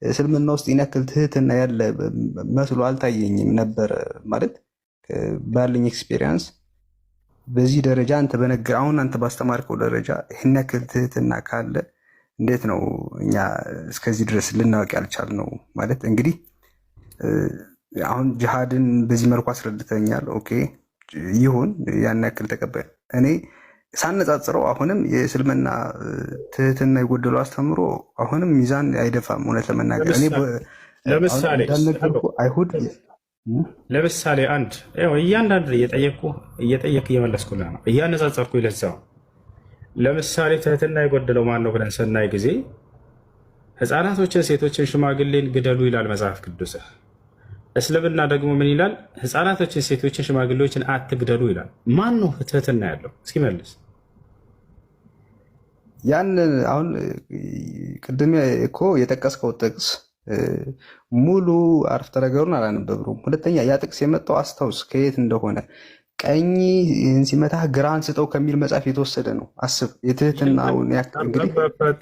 እስልምና ውስጥ ይህን ያክል ትህትና ያለ መስሎ አልታየኝም ነበር። ማለት ባለኝ ኤክስፔሪየንስ በዚህ ደረጃ አንተ አሁን አንተ ባስተማርከው ደረጃ ይህን ያክል ትህትና ካለ እንዴት ነው እኛ እስከዚህ ድረስ ልናውቅ ያልቻልነው? ማለት እንግዲህ አሁን ጂሃድን በዚህ መልኩ አስረድተኛል። ኦኬ ይሁን፣ ያን ያክል ተቀበል። እኔ ሳነጻጽረው አሁንም የእስልምና ትህትና የጎደለው አስተምሮ አሁንም ሚዛን አይደፋም። እውነት ለመናገር እኔ አይሁድ ለምሳሌ አንድ እያንዳንዱ እየጠየቅ እየመለስኩልህ ነው፣ እያነጻጸርኩ ይለዛው። ለምሳሌ ትህትና የጎደለው ማን ነው ብለን ስናይ ጊዜ ህፃናቶችን፣ ሴቶችን፣ ሽማግሌን ግደሉ ይላል መጽሐፍ ቅዱስህ። እስልምና ደግሞ ምን ይላል? ህፃናቶችን፣ ሴቶችን፣ ሽማግሌዎችን አትግደሉ ይላል። ማን ነው ትህትና ያለው? እስኪመልስ። ያን አሁን ቅድም እኮ የጠቀስከው ጥቅስ ሙሉ አረፍተ ነገሩን አላነበብኩም። ሁለተኛ ያ ጥቅስ የመጣው አስታውስ ከየት እንደሆነ። ቀኝ ሲመታህ ግራህን ስጠው ከሚል መጽሐፍ የተወሰደ ነው። አስብ የትህትናውን ያክል እንግዲህ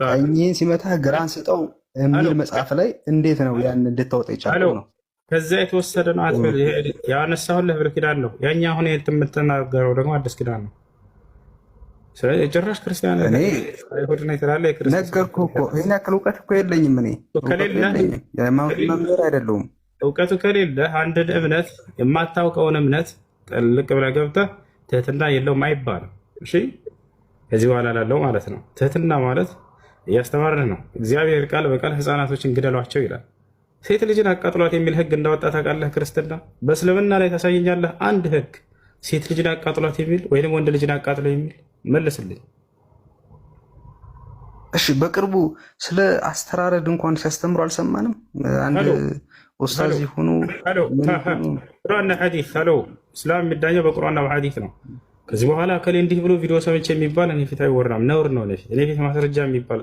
ቀኝህን ሲመታህ ግራህን ስጠው የሚል መጽሐፍ ላይ እንዴት ነው ያን እንድታወጣ የቻለው ነው? ከዚያ የተወሰደ ነው አትበል። ያነሳሁልህ ብሉይ ኪዳን ነው። ያኛ አሁን የምትናገረው ደግሞ አዲስ ኪዳን ነው። ስለዚህ የጭራሽ ክርስቲያን አይሁድ ነው ትላለህ። ነገርኩህ እኮ ይህን ያክል እውቀት እኮ የለኝም። እኔ የሃይማኖት መምህር አይደለሁም። እውቀቱ ከሌለህ አንድን እምነት የማታውቀውን እምነት ጥልቅ ብለህ ገብተህ ትህትና የለውም አይባልም። እሺ ከዚህ በኋላ ላለው ማለት ነው። ትህትና ማለት እያስተማርንህ ነው። እግዚአብሔር ቃል በቃል ህፃናቶችን ግደሏቸው ይላል። ሴት ልጅን አቃጥሏት የሚል ህግ እንዳወጣ ታውቃለህ? ክርስትና በእስልምና ላይ ታሳየኛለህ? አንድ ህግ ሴት ልጅን አቃጥሏት የሚል ወይም ወንድ ልጅን አቃጥሎ የሚል መልስልኝ። እሺ በቅርቡ ስለ አስተራረድ እንኳን ሲያስተምሩ አልሰማንም? አንድ ኡስታዝ ይሁኑ ቁርአንና ሐዲስ አለው። እስላም የሚዳኘው በቁርአንና በሐዲስ ነው። ከዚህ በኋላ ከሌ እንዲህ ብሎ ቪዲዮ ሰምቼ የሚባል እኔ ፊት አይወራም፣ ነውር ነው። እኔ ፊት ማስረጃ የሚባል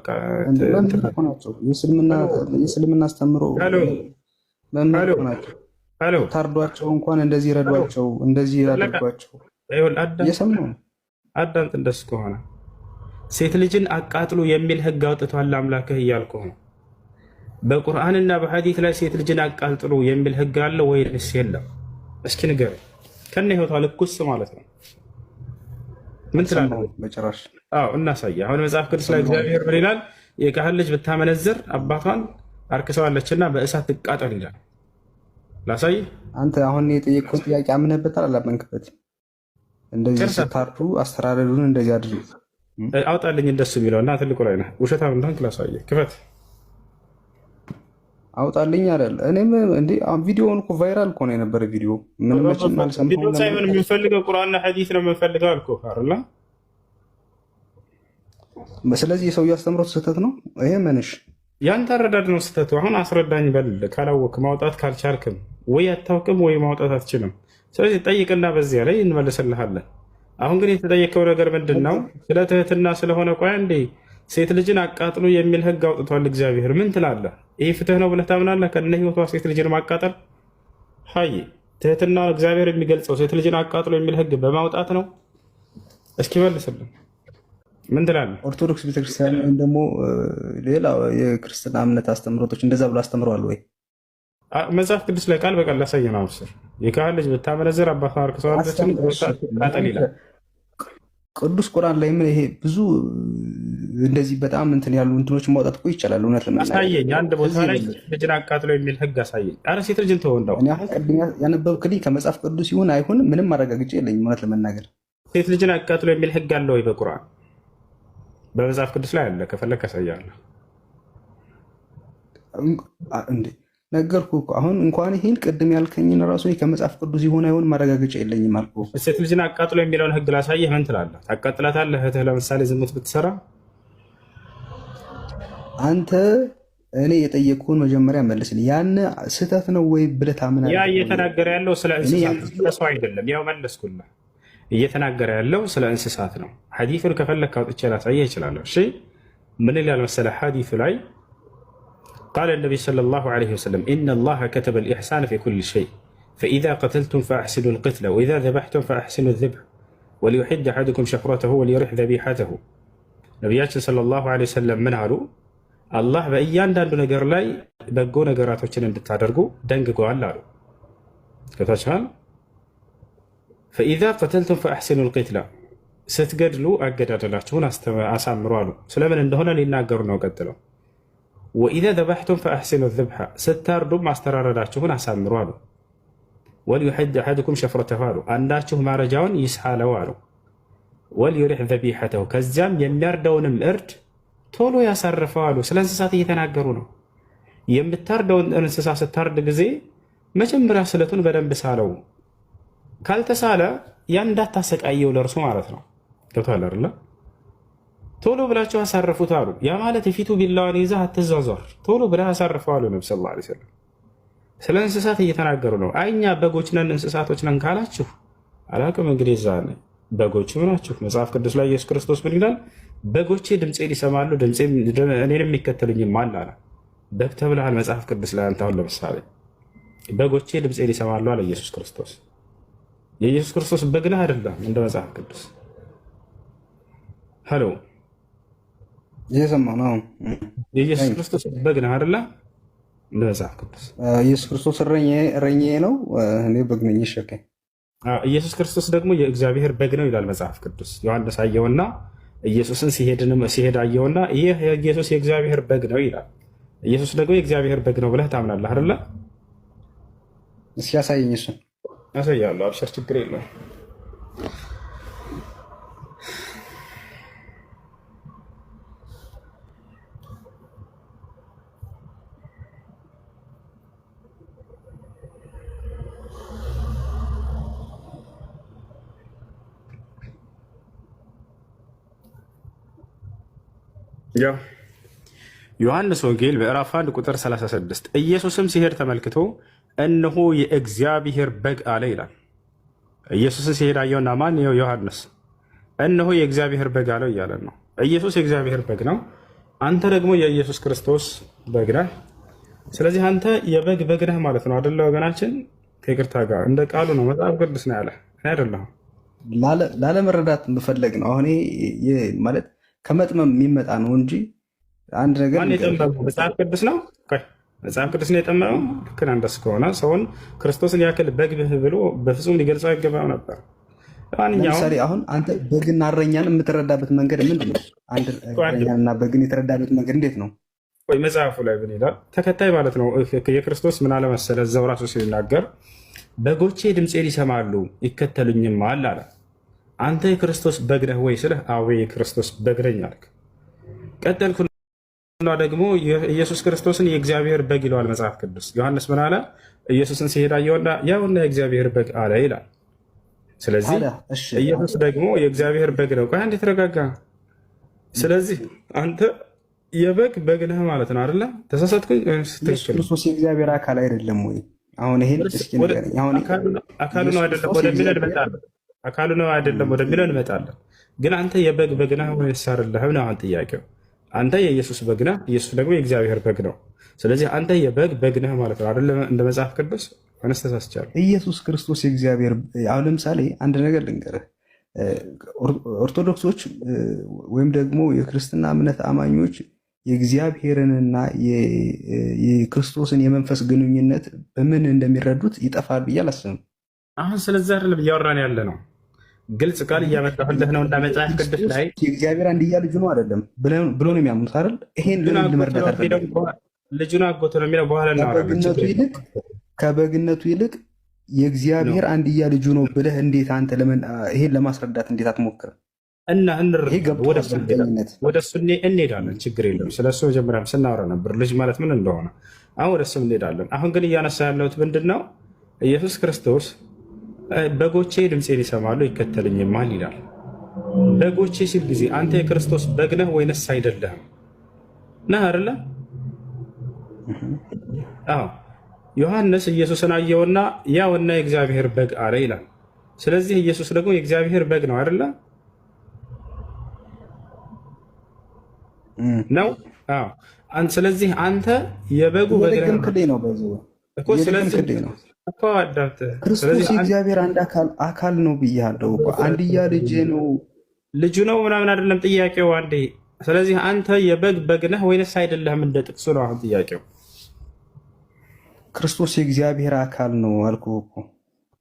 የእስልምና አስተምሮ መምህር ናቸው። ታርዷቸው እንኳን እንደዚህ ረዷቸው፣ እንደዚህ ያደርጓቸው እየሰሙ ነው። አዳምጥ። እንደሱ ከሆነ ሴት ልጅን አቃጥሉ የሚል ህግ አውጥቷል አምላክህ እያልኩህ ነው። በቁርአንና በሐዲስ ላይ ሴት ልጅን አቃጥሉ የሚል ህግ አለ ወይስ የለም? እስኪ ንገረኝ። ከነ ህይወቷ ልኩስ ማለት ነው። ምን ትላለህ? በጭራሽ። አዎ እናሳይ። አሁን መጽሐፍ ቅዱስ ላይ እግዚአብሔር ምን ይላል? የካህን ልጅ ብታመነዝር አባቷን አርክሰዋለችና በእሳት ትቃጠል ይላል። ላሳይ። አንተ አሁን የጠየቅኩት ጥያቄ አምነህበታል አላመንክበት? እንደዚህ ስታርዱ አስተራረዱን እንደዚህ አድርጉ አውጣልኝ እንደሱ የሚለው እና ትልቁ ላይ ነህ። ውሸታም እንደሆንክ ላሳየህ። ክፈት አውጣልኝ አይደል? እኔም እንዴ ቪዲዮውን እኮ ቫይራል እኮ ነው የነበረ ቪዲዮ። ምንም መቼም አልሰማሁም። ቪዲዮ ሳይሆን የምንፈልገው ቁርአንና ሐዲስ ነው የምንፈልገው አልኩህ አይደል? ስለዚህ የሰውዬው አስተምሮት ስህተት ነው። ይሄ ምንሽ ያንተ አረዳድ ነው ስህተቱ። አሁን አስረዳኝ በል። ካላወቅህ ማውጣት ካልቻልክም ወይ አታውቅም ወይ ማውጣት አትችልም። ስለዚህ ጠይቅና በዚያ ላይ እንመልስልሃለን። አሁን ግን የተጠየቀው ነገር ምንድን ነው? ስለ ትህትና ስለሆነ ቆይ እንዴ ሴት ልጅን አቃጥሉ የሚል ህግ አውጥቷል እግዚአብሔር። ምን ትላለህ? ይህ ፍትህ ነው ብለህ ታምናለህ? ከነ ህይወቷ ሴት ልጅን ማቃጠል ሀይ ትህትና እግዚአብሔር የሚገልጸው ሴት ልጅን አቃጥሎ የሚል ህግ በማውጣት ነው? እስኪ መልስልን። ምን ትላለህ? ኦርቶዶክስ ቤተክርስቲያን ወይም ደግሞ ሌላ የክርስትና እምነት አስተምሮቶች እንደዛ ብሎ አስተምረዋል ወይ? መጽሐፍ ቅዱስ ላይ ቃል በቃል ላሳየ ነው። አብስር የካህን ልጅ ብታመነዝር አባቷን አርክሰዋለችን ቃጠል ይላል ቅዱስ ቁርአን ላይ። ምን ይሄ ብዙ እንደዚህ በጣም እንትን ያሉ እንትኖች ማውጣት እኮ ይቻላል። እውነት ለምናምን አሳየኝ። አንድ ቦታ ላይ ልጅን አቃጥሎ የሚል ህግ አሳየኝ። ኧረ ሴት ልጅን ተወንዳው እኔ አሁን ቅድም ያነበብክልኝ ከመጽሐፍ ቅዱስ ይሁን አይሁን ምንም ማረጋገጫ የለኝም። እውነት ለመናገር ሴት ልጅን አቃጥሎ የሚል ህግ አለ ወይ በቁርአን? በመጽሐፍ ቅዱስ ላይ አለ። ከፈለክ አሳያለሁ። እንዴ ነገርኩህ እኮ አሁን እንኳን ይሄን ቅድም ያልከኝን ራሱ ከመጽሐፍ ቅዱስ ይሁን አይሁን ማረጋገጫ የለኝም አልኩህ። ሴት ልጅን አቃጥሎ የሚለውን ህግ ላሳየህ። ምን ትላለህ? ታቃጥላታለህ? እህትህ ለምሳሌ ዝሙት ብትሰራ አንተ እኔ የጠየቅኩህን መጀመሪያ መልስልኝ። ያን ስህተት ነው ወይ ብለህ ታምናለህ? ያ እየተናገረ ያለው ስለ እንስሳት ሰው አይደለም። ያው መለስኩልህ። እየተናገረ ያለው ስለ እንስሳት ነው። ሐዲሱን ከፈለክ አውጥቼ ላሳየህ እችላለሁ። እሺ ምን ይላል መሰለህ? ሐዲሱ ላይ قال النبي صلى الله عليه وسلم إن الله كتب الإحسان في كل شيء فإذا قتلتم فأحسنوا القتل وإذا ذبحتم فأحسنوا الذبح وليحد أحدكم شفرته وليرح ذبيحته ነቢያችን ሰለላሁ ዐለይሂ ወሰለም ምን አሉ? አላህ በእያንዳንዱ ነገር ላይ በጎ ነገራቶችን እንድታደርጉ ደንግገዋል አሉ። ከታችኋል ፈኢዛ ቀተልቱም ፈአሕሲኑ ልቂትላ ስትገድሉ አገዳደላችሁን አሳምሩ አሉ። ስለምን እንደሆነ ሊናገሩ ነው ቀጥለው። ወኢዛ ዘበሕቱም ፈአሕሲኑ ዝብሓ ስታርዱም ማስተራረዳችሁን አሳምሩ አሉ። ወልዩሕድ አሐድኩም ሸፍረተሁ አሉ። አንዳችሁ ማረጃውን ይስሓለው አሉ። ወልዩሪሕ ዘቢሐተሁ ከዚያም የሚያርደውንም እርድ ቶሎ ያሳርፈው አሉ። ስለ እንስሳት እየተናገሩ ነው። የምታርደውን እንስሳ ስታርድ ጊዜ መጀመሪያ ስለቱን በደንብ ሳለው። ካልተሳለ ያን እንዳታሰቃየው ለእርሱ ማለት ነው። ገብቶሃል አይደለ? ቶሎ ብላችሁ አሳርፉት አሉ። ያ ማለት የፊቱ ቢላዋን ይዘህ አትዟዟር፣ ቶሎ ብለህ አሳርፈው አሉ ነቢ ሰለላሁ ዐለይሂ ወሰለም። ስለ እንስሳት እየተናገሩ ነው። አይኛ በጎች ነን እንስሳቶች ነን ካላችሁ አላቅም እንግዲህ እዛ በጎች ናችሁ። መጽሐፍ ቅዱስ ላይ ኢየሱስ ክርስቶስ ምን ይላል? በጎቼ ድምፄን ይሰማሉ እኔንም የሚከተሉኝም አለ። በግ ተብለሃል መጽሐፍ ቅዱስ ላይ አንተ። አሁን ለምሳሌ በጎቼ ድምፄን ይሰማሉ አለ ኢየሱስ ክርስቶስ። የኢየሱስ ክርስቶስ በግ ነህ አይደለም? እንደ መጽሐፍ ቅዱስ ሄሎ እየሰማ ነው። የኢየሱስ ክርስቶስ በግ ነህ አይደለ? እንደ መጽሐፍ ቅዱስ ኢየሱስ ክርስቶስ እረኛዬ ነው፣ እኔ በግ ነኝ። ይሸከኝ። ኢየሱስ ክርስቶስ ደግሞ የእግዚአብሔር በግ ነው ይላል መጽሐፍ ቅዱስ። ዮሐንስ አየውና ኢየሱስን ሲሄድ አየውና ይህ ኢየሱስ የእግዚአብሔር በግ ነው ይላል። ኢየሱስ ደግሞ የእግዚአብሔር በግ ነው ብለህ ታምናለህ አይደለ? እስኪ ያሳየኝ። እሱን ያሳያለሁ። አብሽር፣ ችግር የለውም። ዮሐንስ ወንጌል ምዕራፍ 1 ቁጥር 36 ኢየሱስም ሲሄድ ተመልክቶ እነሆ የእግዚአብሔር በግ አለ ይላል። ኢየሱስን ሲሄድ አየውና ማን? ዮሐንስ። እነሆ የእግዚአብሔር በግ አለው እያለን ነው። ኢየሱስ የእግዚአብሔር በግ ነው። አንተ ደግሞ የኢየሱስ ክርስቶስ በግ ነህ። ስለዚህ አንተ የበግ በግ ነህ ማለት ነው አደለ? ወገናችን ከይቅርታ ጋር እንደ ቃሉ ነው። መጽሐፍ ቅዱስ ነው ያለ አይደለም። ላለመረዳት መፈለግ ነው። አሁን ማለት ከመጥመም የሚመጣ ነው እንጂ አንድ ነገር መጽሐፍ ቅዱስ ነው። መጽሐፍ ቅዱስ ነው የጠመመው። ልክ እንደሱ ከሆነ ሰውን ክርስቶስን ያክል በግ ብሎ በፍጹም ሊገልጸው አይገባም ነበር። ለምሳሌ አሁን አንተ በግና እረኛን የምትረዳበት መንገድ ምንድን ነው? አንድ እረኛንና በግን የተረዳበት መንገድ እንዴት ነው? ወይ መጽሐፉ ላይ ምን ይላል? ተከታይ ማለት ነው የክርስቶስ ምን አለ መሰለህ፣ እዛው ራሱ ሲናገር በጎቼ ድምፄን ይሰማሉ ይከተሉኝማል አለ። አንተ የክርስቶስ በግ ነህ ወይ ስልህ አዎ የክርስቶስ በግ ነኝ አልክ። ቀጠልኩና ደግሞ ኢየሱስ ክርስቶስን የእግዚአብሔር በግ ይለዋል መጽሐፍ ቅዱስ። ዮሐንስ ምን አለ? ኢየሱስን ሲሄድ አየውና ያውና የእግዚአብሔር በግ አለ ይላል። ስለዚህ ኢየሱስ ደግሞ የእግዚአብሔር በግ ነው። ቆይ አንዴ ተረጋጋ። ስለዚህ አንተ የበግ በግ ነህ ማለት ነው አይደለ? ተሳሳትኩኝ? ኢየሱስ ክርስቶስ የእግዚአብሔር አካል አይደለም ወይ? አሁን ይሄን እስኪ ንገረኝ። አሁን አካሉ ነው አይደለም ወደሚለው እንመጣለን። አካሉ ነው አይደለም ወደሚለው እንመጣለን። ግን አንተ የበግ በግ ነህ ወይስ አይደለህም ነው አሁን ጥያቄው። አንተ የኢየሱስ በግ ነህ፣ ኢየሱስ ደግሞ የእግዚአብሔር በግ ነው። ስለዚህ አንተ የበግ በግ ነህ ማለት ነው አይደለም? እንደ መጽሐፍ ቅዱስ አነስተሳስቻለሁ። ኢየሱስ ክርስቶስ የእግዚአብሔር አሁን ለምሳሌ አንድ ነገር ልንገርህ። ኦርቶዶክሶች ወይም ደግሞ የክርስትና እምነት አማኞች የእግዚአብሔርንና የክርስቶስን የመንፈስ ግንኙነት በምን እንደሚረዱት ይጠፋል ብዬ አላስብም። አሁን ስለዚህ አይደለም እያወራን ያለ ነው። ግልጽ ቃል እያመጣሁልህ ነው። እንደ መጽሐፍ ቅዱስ ላይ የእግዚአብሔር አንድያ ልጁ ነው አይደለም ብሎ ነው የሚያምኑት አይደል? ይሄን ለመርዳት ልጁን አጎቶ ነው የሚለው በኋላ እናወራለን። ከበግነቱ ይልቅ የእግዚአብሔር አንድያ ልጁ ነው ብለህ እንዴት አንተ ይሄን ለማስረዳት እንዴት አትሞክርም? እና ወደ እሱ እንሄዳለን። ችግር የለም። ስለሱ መጀመሪያም ስናወራ ነበር ልጅ ማለት ምን እንደሆነ። አሁን ወደ እሱ እንሄዳለን። አሁን ግን እያነሳ ያለሁት ምንድን ነው? ኢየሱስ ክርስቶስ በጎቼ ድምፄን ይሰማሉ ይከተሉኝማል ይላል። በጎቼ ሲል ጊዜ አንተ የክርስቶስ በግ ነህ ወይንስ አይደለህም? ነህ አይደለ? አዎ። ዮሐንስ ኢየሱስን አየውና ያውና የእግዚአብሔር በግ አለ ይላል። ስለዚህ ኢየሱስ ደግሞ የእግዚአብሔር በግ ነው አይደለ? ነው። አዎ። ስለዚህ አንተ የበጉ በግ ነው እኮ። ስለዚህ ክርስቶስ የእግዚአብሔር አንድ አካል ነው ብያለሁ። አንድያ ልጅ ነው ልጁ ነው ምናምን አይደለም ጥያቄው። አንዴ ስለዚህ አንተ የበግ በግ ነህ ወይንስ አይደለህም? እንደ ጥቅሱ ነው አሁን ጥያቄው። ክርስቶስ የእግዚአብሔር አካል ነው አልኩህ እኮ።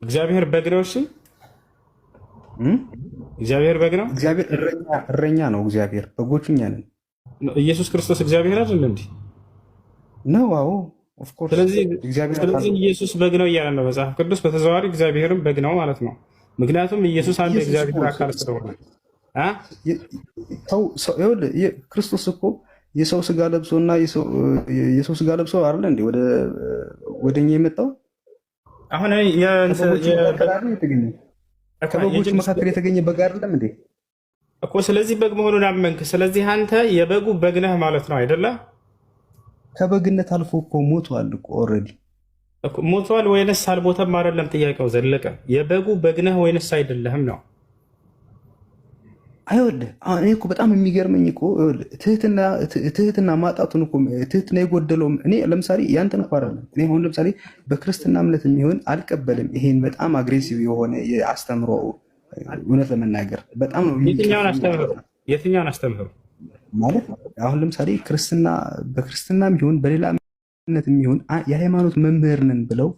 እግዚአብሔር በግ ነው። እሺ እግዚአብሔር በግ ነው። እግዚአብሔር እረኛ ነው። እግዚአብሔር በጎቹ እኛ ነን። ኢየሱስ ክርስቶስ እግዚአብሔር አይደል እንዴ? ነው። አዎ ኦፍ ኮርስ። ስለዚህ ኢየሱስ በግ ነው እያለ ነው መጽሐፍ ቅዱስ። በተዘዋዋሪ እግዚአብሔርም በግ ነው ማለት ነው። ምክንያቱም ኢየሱስ አንድ የእግዚአብሔር አካል ስለሆነ ክርስቶስ እኮ የሰው ስጋ ለብሶና የሰው ስጋ ለብሶ አይደለ እንዴ ወደኛ የመጣው? አሁን ከበጎቹ መካከል የተገኘ በግ አይደለም እንዴ እኮ። ስለዚህ በግ መሆኑን አመንክ። ስለዚህ አንተ የበጉ በግ ነህ ማለት ነው አይደለ? ከበግነት አልፎ እኮ ሞቷል እኮ ኦልሬዲ። ሞቷል ወይንስ አልሞተም አይደለም ጥያቄው ዘለቀ። የበጉ በግ ነህ ወይንስ አይደለህም ነው። አይወልህ አሁን እኔ እኮ በጣም የሚገርመኝ እኮ ትህትና ማጣቱን እኮ ትህትና የጎደለው እኔ ለምሳሌ ያንተን እኮ አይደለም። እኔ አሁን ለምሳሌ በክርስትና እምነት የሚሆን አልቀበልም። ይሄን በጣም አግሬሲቭ የሆነ የአስተምሮ እውነት ለመናገር በጣም ነው። የትኛውን አስተምህሮ ማለት አሁን ለምሳሌ በክርስትና የሚሆን በሌላ እምነት የሚሆን የሃይማኖት መምህር ነን ብለው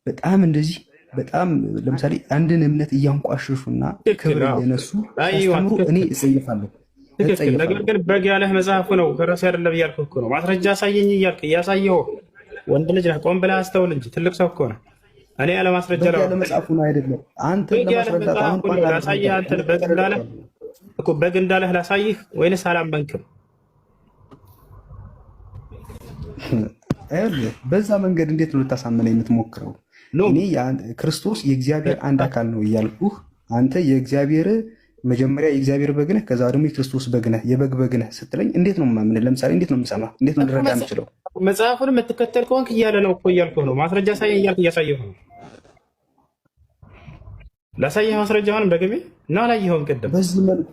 በጣም እንደዚህ በጣም ለምሳሌ አንድን እምነት እያንቋሸሹና ክብር እየነሱ ሲያስተምሩ እኔ እጸይፋለሁ። ነገር ግን በግ ያለህ መጽሐፉ ነው ከራሴ አይደለም እያልኩህ እኮ ነው። ማስረጃ አሳየኝ እያልክ እያሳየኸው ወንድ ልጅ ነህ። ቆም ብለህ አስተውል እንጂ ትልቅ ሰው እኮ ነህ። እኔ ያለ ማስረጃ ያለ መጽሐፉ ነው አይደለም። አንተ ለማስረዳት አሁን ላሳይህ አንተን በግ እንዳለህ ላሳይህ ወይንስ አላመንክም? በዛ መንገድ እንዴት ነው ልታሳመነ የምትሞክረው? እኔ ክርስቶስ የእግዚአብሔር አንድ አካል ነው እያልኩህ አንተ የእግዚአብሔር መጀመሪያ የእግዚአብሔር በግ ነህ፣ ከዛ ደግሞ የክርስቶስ በግ ነህ፣ የበግ በግ ነህ ስትለኝ እንዴት ነው የማምንህ? ለምሳሌ እንዴት ነው የምሰማህ? እንዴት ነው ልረዳ የምችለው? መጽሐፉን የምትከተል ከሆንክ እያለ ነው እኮ እያልኩህ ነው። ማስረጃ ሳየኝ እያልክ እያሳየሁ ነው። ላሳየህ ማስረጃውን በግቤ እና አላየኸውን ቅድም በዚህ መልኩ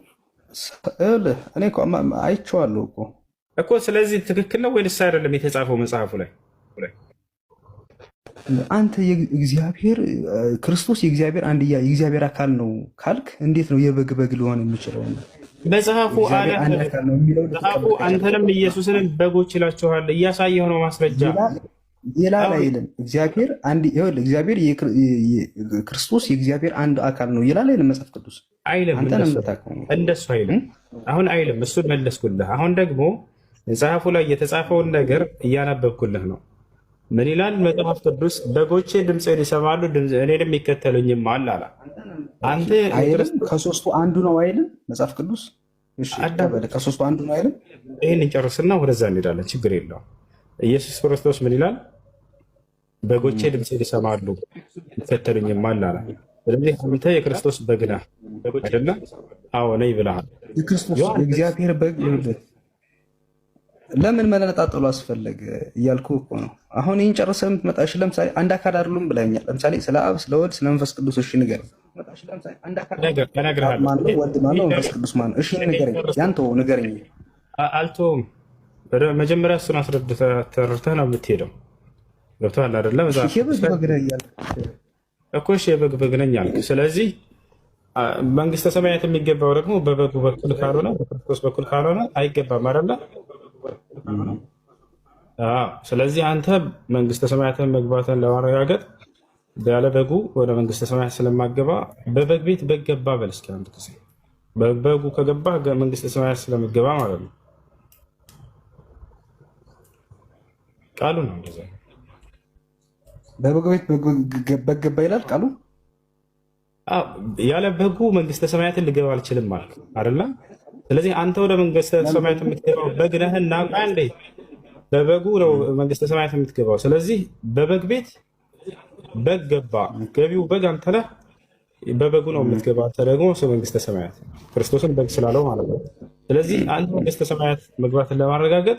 እኔ እኮ አይቼዋለሁ እኮ። ስለዚህ ትክክል ነው ወይንስ አይደለም የተጻፈው መጽሐፉ ላይ? አንተ የእግዚአብሔር ክርስቶስ የእግዚአብሔር አንድያ የእግዚአብሔር አካል ነው ካልክ እንዴት ነው የበግ በግ ሊሆን የሚችለው? መጽሐፉ አንተንም ኢየሱስንም በጎች ይላችኋል። እያሳየው ነው ማስረጃ። ይላል አይልም? እግዚአብሔር ክርስቶስ የእግዚአብሔር አንድ አካል ነው ይላል አይልም? መጽሐፍ ቅዱስ አይልም። እንደሱ አይልም። አሁን አይልም። እሱን መለስኩልህ። አሁን ደግሞ መጽሐፉ ላይ የተጻፈውን ነገር እያነበብኩልህ ነው። ምን ይላል መጽሐፍ ቅዱስ? በጎቼ ድምፄን ይሰማሉ እኔንም ይከተሉኝማል አለ። አንተ ከሶስቱ አንዱ ነው አይልም መጽሐፍ ቅዱስ? ከሶስቱ አንዱ ነው አይልም? ይህን እንጨርስና ወደዛ እንሄዳለን። ችግር የለውም። ኢየሱስ ክርስቶስ ምን ይላል? በጎቼ ድምፄን ይሰማሉ ይከተሉኝማል አለ። ስለዚህ አንተ የክርስቶስ በግ ነህ አይደለ? አዎ ነኝ ብለሃል። የክርስቶስ የእግዚአብሔር በግ ይሁን። ለምን መነጣጠሉ አስፈለገ እያልኩ እኮ ነው። አሁን ይህን ጨርሰህ የምትመጣ ለምሳሌ አንድ አካል አይደሉም ብለኛል። ለምሳሌ ስለ አብ፣ ስለ ወልድ፣ ስለ መንፈስ ቅዱስ እሺ ንገረኝ። ወልድ ማነው? መንፈስ ቅዱስ ማነው? እሺ ንገረኝ። ያንተው ንገረኝ። አልተውም። መጀመሪያ እሱን አስረድተህ ተረድተህ ነው የምትሄደው። ገብቶሃል አይደለም? የበግ በግ ነህ እያልክ እኮ እሺ፣ የበግ በግ ነኝ አልክ። ስለዚህ መንግስተ ሰማያት የሚገባው ደግሞ በበጉ በኩል ካልሆነ በክርስቶስ በኩል ካልሆነ አይገባም አይደለ? ስለዚህ አንተ መንግስተ ሰማያትን መግባትን ለማረጋገጥ ያለ በጉ ወደ መንግስተ ሰማያት ስለማገባ በበግ ቤት በግ ገባ በል እስኪ አንድ ጊዜ። በበጉ ከገባ መንግስተ ሰማያት ስለምገባ ማለት ነው። ቃሉ ነው እንደዛ። በበግ ቤት በግ ገባ ይላል ቃሉ። ያለ በጉ መንግስተ ሰማያትን ልገባ አልችልም ማለት አይደለ? ስለዚህ አንተ ወደ መንግስተ ሰማያት የምትገባው በግ ነህና አንዴ በበጉ ነው መንግስተ ሰማያት የምትገባው። ስለዚህ በበግ ቤት በግ ገባ። ገቢው በግ አንተ ነህ። በበጉ ነው የምትገባው። አንተ ደግሞ መንግስተ ሰማያት ክርስቶስን በግ ስላለው ማለት ነው። ስለዚህ አንተ መንግስተ ሰማያት መግባትን ለማረጋገጥ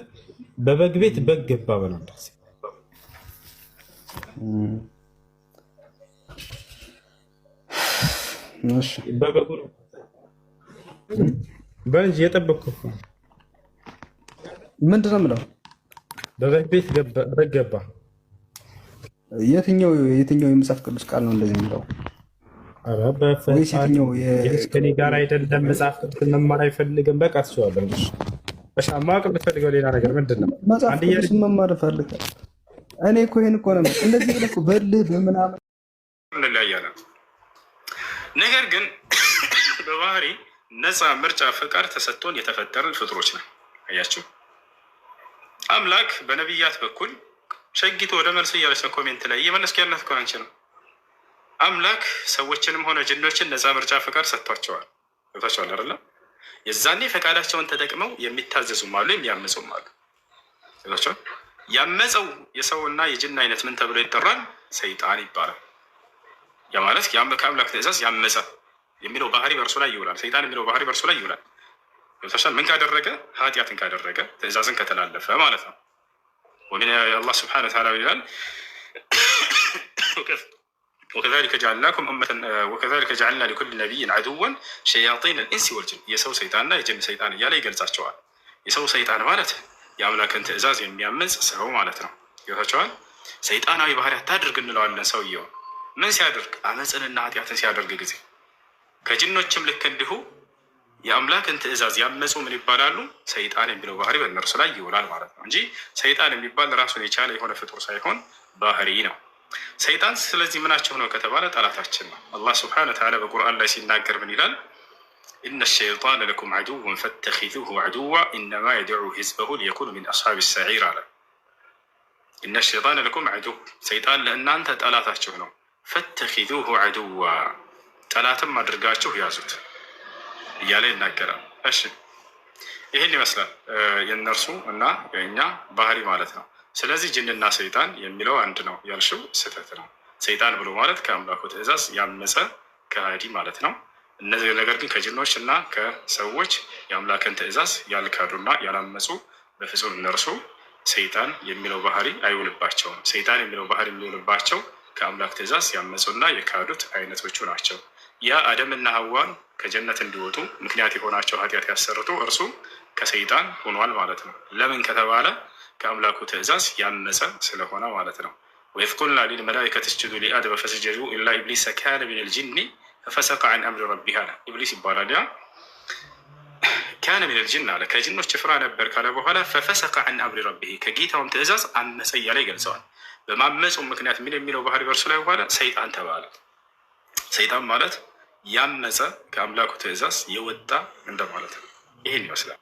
በበግ ቤት በግ ገባ በለው። በበጉ ነው በእንጂ የጠበቅኩህ ምንድን ነው የምለው? በበግ ቤት በግ ገባ። የትኛው የመጽሐፍ ቅዱስ ቃል ነው እንደዚህ የሚለው? ከእኔ ጋር አይደለም። መጽሐፍ ቅዱስ መማር አይፈልግም። በቃ ትችላለህ። እሺ ማወቅ የምትፈልገው ሌላ ነገር ምንድን ነው? መጽሐፍ አንድያ ቅዱስን መማር እፈልጋለሁ። እኔ እኮ ይሄን እኮ ነው እንደዚህ ብለህ እኮ በልህ በምናምን እንለያያለን። ነገር ግን በባህሪ ነፃ ምርጫ ፈቃድ ተሰጥቶን የተፈጠርን ፍጡሮች ነው። አያችሁ አምላክ በነቢያት በኩል ሸጊቶ ወደ መልስ እያለች ነው። ኮሜንት ላይ እየመለስክ ያለት እኮ አንቺ ነው። አምላክ ሰዎችንም ሆነ ጅኖችን ነፃ ምርጫ ፈቃድ ሰጥቷቸዋል። ገብቷቸዋል አይደለም? የዛኔ ፈቃዳቸውን ተጠቅመው የሚታዘዙም አሉ፣ የሚያመፁም አሉ። ገብቷቸዋል። ያመፀው የሰውና የጅን አይነት ምን ተብሎ ይጠራል? ሰይጣን ይባላል። ያ ማለት ከአምላክ ትእዛዝ ያመፀ የሚለው ባህሪ በእርሱ ላይ ይውላል። ሰይጣን የሚለው ባህሪ በእርሱ ላይ ይውላል። ገብቷቸዋል። ምን ካደረገ? ኃጢአትን ካደረገ፣ ትእዛዝን ከተላለፈ ማለት ነው። ወሚን አላህ ስብሐነ ወተዓላ ይላል ወከዛሊከ ጀዐልና ሊኩሊ ነቢይን ዐዱወን ሸያጢን አልኢንሲ ወልጅን። የሰው ሰይጣንና የጅን ሰይጣን እያለ ይገልጻቸዋል። የሰው ሰይጣን ማለት የአምላክን ትእዛዝ የሚያምፅ ሰው ማለት ነው። ይወታቸዋል። ሰይጣናዊ ባህሪ አታድርግ እንለዋለን። ሰውየው ምን ሲያደርግ? አመፅንና ኃጢአትን ሲያደርግ ጊዜ። ከጅኖችም ልክ እንዲሁ የአምላክን ትእዛዝ ያመፁ ምን ይባላሉ? ሰይጣን የሚለው ባህሪ በእነርሱ ላይ ይውላል ማለት ነው እንጂ ሰይጣን የሚባል ራሱን የቻለ የሆነ ፍጡር ሳይሆን ባህሪ ነው። ሰይጣን ስለዚህ ምናቸው ነው ከተባለ ጠላታችን ነው። አላህ ስብሐነ ወተዓላ በቁርአን ላይ ሲናገር ምን ይላል? ኢነ ሸይጣነ ለኩም ዐዱወን ፈተኺዙሁ ዐዱዋ ኢነማ የድዑ ሂዝበሁ ሊየኩኑ ሚን አስሓቢ ሰዒር አለ። ኢነ ሸይጣነ ለኩም ዐዱው፣ ሰይጣን ለእናንተ ጠላታችሁ ነው። ፈተኺዙሁ ዐዱዋ፣ ጠላትም አድርጋችሁ ያዙት እያለ ይናገራል። እሺ ይህን ይመስላል የእነርሱ እና የእኛ ባህሪ ማለት ነው። ስለዚህ ጅንና ሰይጣን የሚለው አንድ ነው ያልሽው ስህተት ነው። ሰይጣን ብሎ ማለት ከአምላኩ ትእዛዝ ያመፀ ከሃዲ ማለት ነው። እነዚህ ነገር ግን ከጅኖች እና ከሰዎች የአምላክን ትእዛዝ ያልካዱና ያላመፁ በፍጹም እነርሱ ሰይጣን የሚለው ባህሪ አይውልባቸውም። ሰይጣን የሚለው ባህሪ የሚውልባቸው ከአምላክ ትእዛዝ ያመፁና የካዱት አይነቶቹ ናቸው። ያ አደምና ሐዋን ከጀነት እንዲወጡ ምክንያት የሆናቸው ኃጢአት ያሰርቱ እርሱ ከሰይጣን ሆኗል ማለት ነው። ለምን ከተባለ ከአምላኩ ትእዛዝ ያመፀ ስለሆነ ማለት ነው። ወኢዝ ቁልና ሊልመላኢከቲ እስጁዱ ሊአደም ፈሰጀዱ ኢላ ኢብሊሰ ካነ ሚነል ጂኒ ፈፈሰቀ ዐን አምሪ ረቢህ አለ። ኢብሊስ ይባላል። ያ ካነ ሚነል ጂን አለ፣ ከጅኖች ጭፍራ ነበር ካለ በኋላ ፈፈሰቀ ዐን አምሪ ረቢህ፣ ከጌታውም ትእዛዝ አመፀ እያለ ይገልጸዋል። በማመፁ ምክንያት ምን የሚለው ባህሪ በእርሱ ላይ በኋላ ሰይጣን ተባለ። ሰይጣን ማለት ያመፀ ከአምላኩ ትእዛዝ የወጣ እንደማለት ነው። ይህን ይመስላል።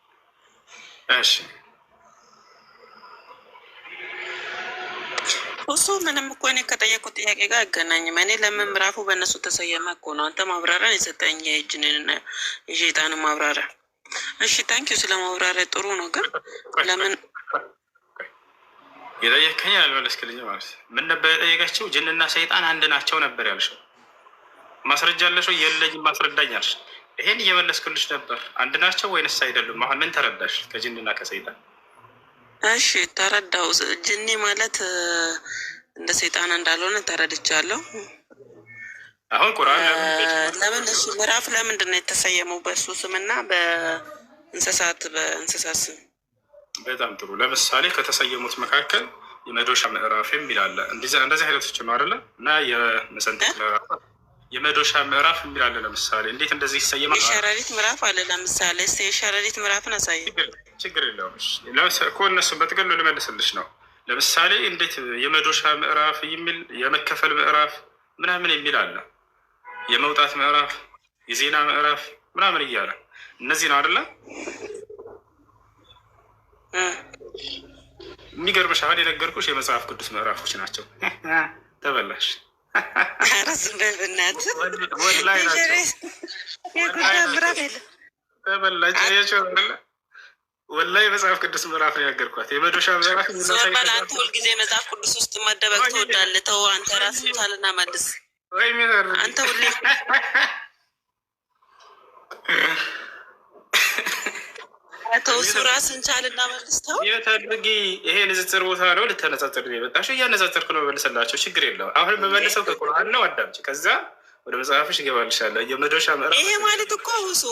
እሺ እሱ ምንም እኮ እኔ ከጠየቁት ጥያቄ ጋር አይገናኝም። እኔ ለምን ምዕራፉ በእነሱ ተሰየመ እኮ ነው። አንተ ማብራሪያን የሰጠኝ የእጅንንና የሸይጣን ማብራሪያ። እሺ ታንኪዩ ስለ ማብራሪያ ጥሩ ነው። ግን ለምን የጠየከኝ አልመለስክልኝ ማለት ምን ነበር የጠየቀችው? ጅንና ሰይጣን አንድ ናቸው ነበር ያልሽው። ማስረጃ አለሽ ወይ? የለኝም ማስረዳኝ አልሽ። ይሄን እየመለስክልሽ ነበር። አንድ ናቸው ወይንስ አይደሉም? አሁን ምን ተረዳሽ ከጅንና ከሰይጣን? እሺ ተረዳው። ጅኒ ማለት እንደ ሰይጣን እንዳልሆነ ተረድቻለሁ። አሁን ቁርአን ለምን እሺ ምዕራፍ ለምንድን ነው የተሰየመው በእሱ ስምና በእንስሳት ስም? በጣም ጥሩ። ለምሳሌ ከተሰየሙት መካከል የመዶሻ ምዕራፍ የሚላለ እንደዚህ አይነቶች ነው አይደለ? እና የመሰንጠቅ ምዕራፍ የመዶሻ ምዕራፍ የሚላለ ለምሳሌ እንዴት እንደዚህ ይሰየማል? የሸረሪት ምዕራፍ አለ ለምሳሌ። እስኪ የሸረሪት ምዕራፍን አሳይ። ችግር የለውም እኮ እነሱን በጥቅሉ ልመልስልሽ ነው። ለምሳሌ እንዴት የመዶሻ ምዕራፍ የሚል የመከፈል ምዕራፍ ምናምን የሚል አለ። የመውጣት ምዕራፍ፣ የዜና ምዕራፍ ምናምን እያለ እነዚህ ነው አይደለ? የሚገርምሽ አሁን የነገርኩሽ የመጽሐፍ ቅዱስ ምዕራፎች ናቸው። ተበላሽ ረዝበብናት ወላሂ ናቸው። ወላሂ የመጽሐፍ ቅዱስ ምዕራፍ ነው ያገርኳት። የመዶሻ ምዕራፍ አንተ ሁልጊዜ መጽሐፍ ቅዱስ ውስጥ መደበቅ ትወዳለህ። ተው አንተ ራስን ቻልና መልስ። አንተ ሁሌ ተው እሱ ራስን ቻልና መልስ። ተው የታድርጊ ይሄ ንጽጽር ቦታ ነው። ልተነጻጽር ነው የመጣሽው። እያነጻጽርኩ ነው መልስላቸው። ችግር የለውም። አሁን በመልሰው ከቁርአን ነው። አዳምጪ፣ ከዛ ወደ መጽሐፍሽ ይገባልሻለሁ። የመዶሻ ምዕራፍ ይሄ ማለት እኮ እሱ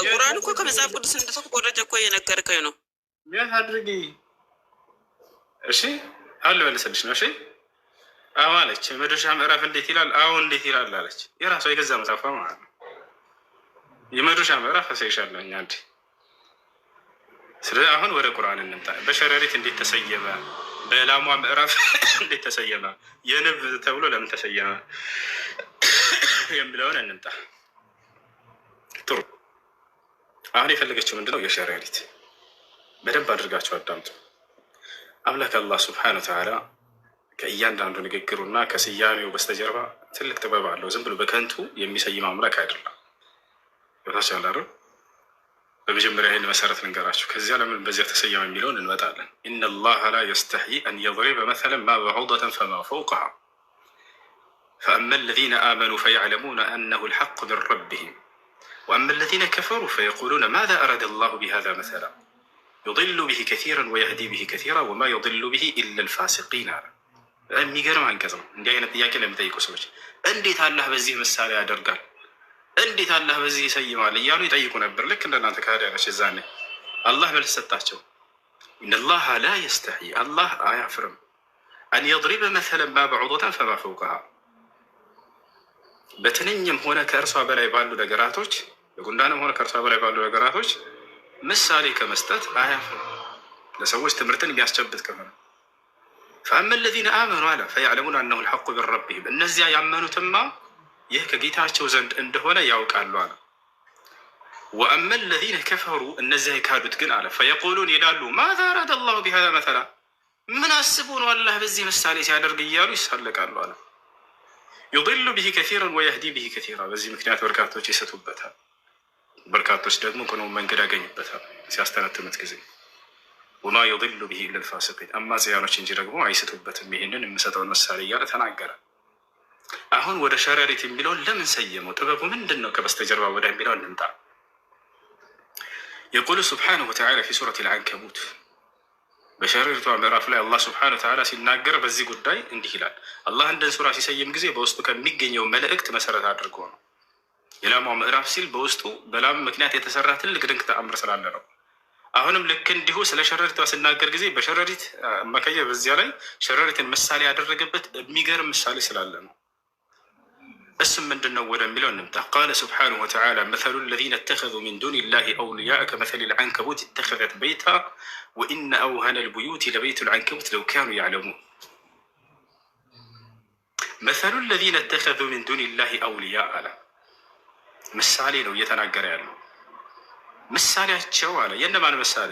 ቁርአን እኮ ከመጽሐፍ ቅዱስ እንደተቆረጠ እኮ እየነገርከኝ ነው። የታድርጊ እሺ፣ አሁን ልመልስልሽ ነው። እሺ አሁን አለች የመዶሻ ምዕራፍ እንዴት ይላል? አሁን እንዴት ይላል አለች። የራሷ የገዛ መጽሐፏ ማለት ነው። የመዶሻ ምዕራፍ አሳይሻለሁ። እኛ አንዴ ስለዚህ አሁን ወደ ቁርአን እንምጣ። በሸረሪት እንዴት ተሰየመ? በላሟ ምዕራፍ እንዴት ተሰየመ? የንብ ተብሎ ለምን ተሰየመ የሚለውን እንምጣ። ጥሩ። አሁን የፈለገችው ምንድነው? የሸረሪት በደንብ አድርጋቸው አዳምጡ። አምላክ አላህ ስብሐነ ወተዓላ ከእያንዳንዱ ንግግሩና ከስያሜው በስተጀርባ ትልቅ ጥበብ አለው። ዝም ብሎ በከንቱ የሚሰይም አምላክ አይደለም። ታቻላረ በመጀመሪያ ይህን መሰረት ልንገራችሁ፣ ከዚያ ለምን በዚያ ተሰየመ የሚለውን እንመጣለን። ኢነላሃ ላ የስተሕይ አን የድሪበ መሰለን ማ በዑደተን ፈማ ፈውቀሃ ፈአማ አለዚነ አመኑ ፈየዕለሙነ አነሁ ልሐቅ ምን ረቢሂም ወአማ አለዚነ ከፈሩ ፈየቁሉነ ማዛ አረደ አላሁ ቢሃዛ መሰላ ዩድሉ ቢሂ ከሲራን ወየህዲ ቢሂ ከሲራ ወማ ዩድሉ ቢሂ ኢላ ልፋሲቂን አለ። የሚገርም አንቀጽ ነው። እንዲህ አይነት ጥያቄ ለሚጠይቁ ሰዎች እንዴት አላህ በዚህ ምሳሌ ያደርጋል፣ እንዴት አላህ በዚህ ይሰይማል እያሉ ይጠይቁ ነበር። ልክ እንደናንተ ከሃዲያኖች የዛኔ አላህ መልስ ሰጣቸው። ኢነላሃ ላ የስተሕይ አላህ አያፍርም አን የድሪበ መሰለን ማ በዑደተን ፈማ ፈውቀሃ በትንኝም ሆነ ከእርሷ በላይ ባሉ ነገራቶች፣ በጉንዳንም ሆነ ከእርሷ በላይ ባሉ ነገራቶች ምሳሌ ከመስጠት አያፍርም። ለሰዎች ትምህርትን የሚያስጨብጥ ከሆነ ፈአማ አለዚነ አመኑ አለ ፈየዕለሙነ አነሁ ልሐቁ ምን ረቢሂም እነዚያ ያመኑትማ ይህ ከጌታቸው ዘንድ እንደሆነ ያውቃሉ አለ። ወአማ አለዚነ ከፈሩ እነዚያ የካዱት ግን አለ ፈየቁሉን ይላሉ ማዛ አረደ አላሁ ቢሃዛ መሰላ ምን አስቡ ነው አላህ በዚህ ምሳሌ ሲያደርግ እያሉ ይሳለቃሉ አለ። ዩድሉ ቢሂ ከሲራን ወየህዲ ቢሂ ከሲራ በዚህ ምክንያት በርካቶች ይሰቱበታል፣ በርካቶች ደግሞ ቅኑን መንገድ ያገኙበታል ሲያስተነትኑት ጊዜ። ወማ ዩድሉ ቢሂ ኢላ ልፋሲቂን አማጽያኖች እንጂ ደግሞ አይስቱበትም ይህንን የምሰጠውን ምሳሌ እያለ ተናገረ። አሁን ወደ ሸረሪት የሚለውን ለምን ሰየመው? ጥበቡ ምንድን ነው? ከበስተጀርባ ወደ የሚለው እንምጣ። የቁሉ ስብሓነሁ ወተዓላ ፊ ሱረት ልዐንከቡት በሸረሪቷ ምዕራፍ ላይ አላህ ስብሓነሁ ወተዓላ ሲናገር በዚህ ጉዳይ እንዲህ ይላል። አላህ አንድን ሱራ ሲሰይም ጊዜ በውስጡ ከሚገኘው መልእክት መሰረት አድርጎ ነው። የላማው ምዕራፍ ሲል በውስጡ በላም ምክንያት የተሰራ ትልቅ ድንቅ ተአምር ስላለ ነው። አሁንም ልክ እንዲሁ ስለ ሸረሪቷ ሲናገር ጊዜ በሸረሪት አማካየ በዚያ ላይ ሸረሪትን ምሳሌ ያደረገበት የሚገርም ምሳሌ ስላለ ነው። اسم من دنا ولا ملون نمتع. قال سبحانه وتعالى مثل الذين اتخذوا من دون الله أولياء كمثل العنكبوت اتخذت بيتها وإن أوهن البيوت لبيت العنكبوت لو كانوا يعلمون. مثل الذين اتخذوا من دون الله أولياء على ምሳሌ ነው እየተናገረ ያለው። ምሳሌያቸው አለ የነማን ምሳሌ?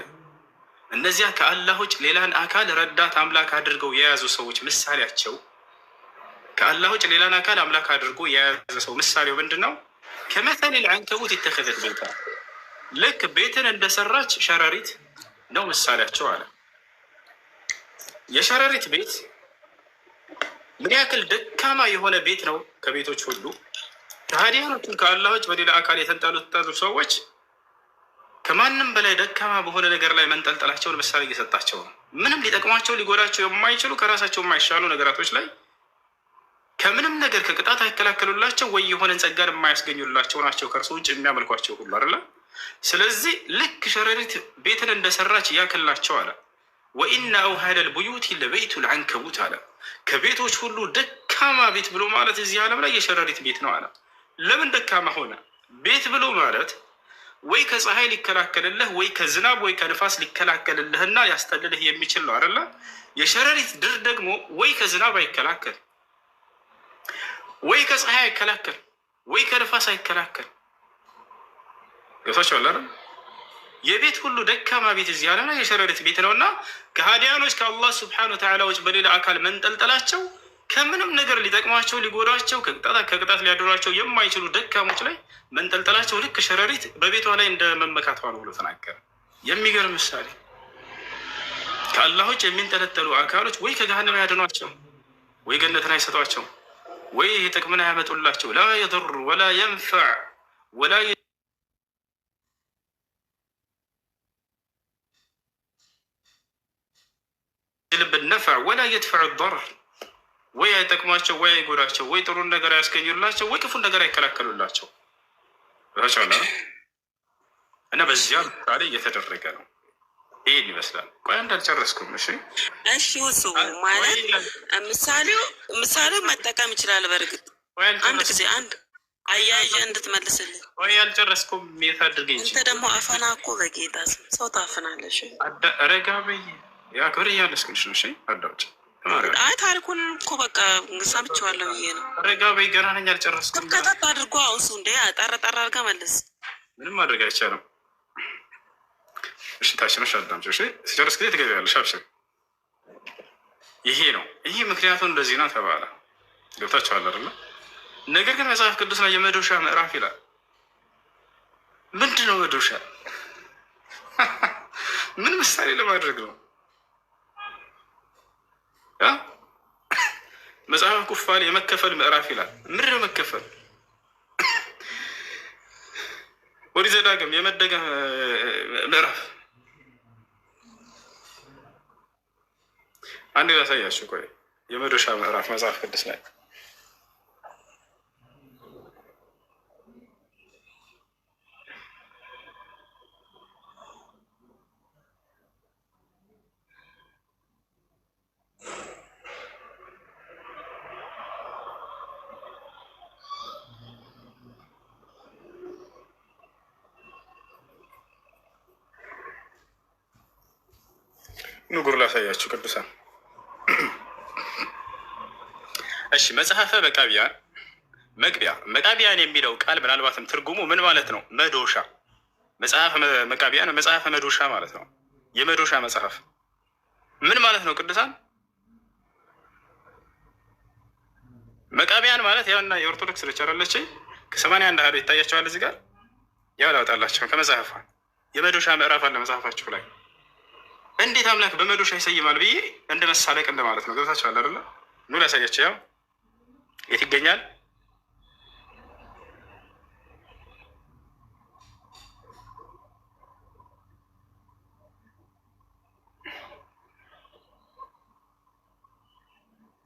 እነዚያ ከአላህ ውጭ ሌላን አካል ረዳት አምላክ አድርገው የያዙ ሰዎች ምሳሌያቸው ከአላህ ውጭ ሌላን አካል አምላክ አድርጎ የያዘ ሰው ምሳሌው ምንድነው? ከመሰል العنكبوت اتخذت بيتا ልክ ቤትን እንደሰራች ሸረሪት ነው ምሳሌያቸው አለ። የሸረሪት ቤት ምን ያክል ደካማ የሆነ ቤት ነው ከቤቶች ሁሉ። ከሃዲያኖቹን ከአላህ ውጭ በሌላ አካል የተንጠለጠሉ ሰዎች ከማንም በላይ ደካማ በሆነ ነገር ላይ መንጠልጠላቸውን ምሳሌ እየሰጣቸው ነው። ምንም ሊጠቅሟቸው ሊጎዳቸው የማይችሉ ከራሳቸው የማይሻሉ ነገራቶች ላይ ከምንም ነገር ከቅጣት አይከላከሉላቸው ወይ የሆነን ጸጋን የማያስገኙላቸው ናቸው ከእርሱ ውጭ የሚያመልኳቸው ሁሉ አይደለ። ስለዚህ ልክ ሸረሪት ቤትን እንደሰራች ያክላቸው አለ። ወኢነ አውሃነ ልቡዩት ለበይቱ ልዐንከቡት አለ። ከቤቶች ሁሉ ደካማ ቤት ብሎ ማለት እዚህ ዓለም ላይ የሸረሪት ቤት ነው አለ። ለምን ደካማ ሆነ? ቤት ብሎ ማለት ወይ ከፀሐይ ሊከላከልልህ ወይ ከዝናብ ወይ ከንፋስ ሊከላከልልህና ሊያስጠልልህ የሚችል ነው አይደለ። የሸረሪት ድር ደግሞ ወይ ከዝናብ አይከላከል ወይ ከፀሐይ አይከላከል ወይ ከንፋስ አይከላከል። ገፋቸው አለ። የቤት ሁሉ ደካማ ቤት እዚህ ዓለም ላይ የሸረሪት ቤት ነውና ከሃዲያኖች ከአላህ ሱብሓነሁ ወተዓላ ውጭ በሌላ አካል መንጠልጠላቸው ከምንም ነገር ሊጠቅማቸው ሊጎዳቸው ከቅጣት ሊያደሯቸው የማይችሉ ደካሞች ላይ መንጠልጠላቸው ልክ ሸረሪት በቤቷ ላይ እንደ መመካቷ ነው ብሎ ተናገረ። የሚገርም ምሳሌ። ከአላህ ውጭ የሚንጠለጠሉ አካሎች ወይ ከገሃነም ያድኗቸው ወይ ገነትን አይሰጧቸው ወይ ጥቅምን ያመጡላቸው። ላ የضር ወላ የንፈዕ ወላ የልብ ነፈዕ ወላ የድፈዕ ضረር ወይ አይጠቅሟቸው ወይ አይጎዳቸው ወይ ጥሩን ነገር አያስገኙላቸው ወይ ክፉን ነገር አይከላከሉላቸው። ራቻላ እና በዚያ ምሳሌ እየተደረገ ነው። ይሄን ይመስላል። ቆይ እንዳልጨረስኩም። እሺ እሱ ማለት ምሳሌው መጠቀም ይችላል። በእርግጥ አንድ ጊዜ አያይዤ እንድትመልስልኝ ወይ አልጨረስኩም። የት አድርገኝ አንተ ደግሞ አፈና እኮ በጌታ ስም ሰው ታፍናለሽ። ረጋ በይ። የአክብር እያለስክልሽ ነው። እሺ አዳውጭ አይ ታሪኩን እኮ በቃ ሰምቼዋለሁ ብዬ ነው። ረጋ በይ። ገና ነኝ አልጨረስኩም። ከተት አድርጎ አውሱ እንዴ ጠረ አድርጋ መልስ። ምንም ማድረግ አይቻልም። እሺ ታች ነሽ አዳምጪ። እሺ ሲጨርስ ጊዜ ትገቢያለሽ። አብሽር። ይሄ ነው ይሄ ምክንያቱም እንደዚህ ነው ተባለ። ገብታችኋል አይደለ? ነገር ግን መጽሐፍ ቅዱስ ላይ የመዶሻ ምዕራፍ ይላል። ምንድን ነው መዶሻ? ምን ምሳሌ ለማድረግ ነው? መጽሐፍ ኩፋሌ የመከፈል ምዕራፍ ይላል። ምንድን ነው መከፈል? ኦሪት ዘዳግም የመደገም ምዕራፍ። አንድ ላሳያችሁ። ቆይ የመዶሻ ምዕራፍ መጽሐፍ ቅዱስ ላይ ንጉር ላሳያችሁ ቅዱሳን። እሺ መጽሐፈ መቃቢያን መግቢያ። መቃቢያን የሚለው ቃል ምናልባትም ትርጉሙ ምን ማለት ነው? መዶሻ። መጽሐፈ መቃቢያን መጽሐፈ መዶሻ ማለት ነው። የመዶሻ መጽሐፍ ምን ማለት ነው? ቅዱሳን መቃቢያን ማለት ያውና የኦርቶዶክስ ርቸራለች ከ81 አሃዱ ይታያቸዋል። እዚህ ጋር ያው ላውጣላቸው ከመጽሐፏ የመዶሻ ምዕራፍ አለ መጽሐፋችሁ ላይ። እንዴት አምላክ በመዶሻ ይሰይማል ብዬ እንደ መሳለቅ እንደማለት ነው። ገብታችኋል አይደለ? ኑ ላሳያቸው። ያው የት ይገኛል?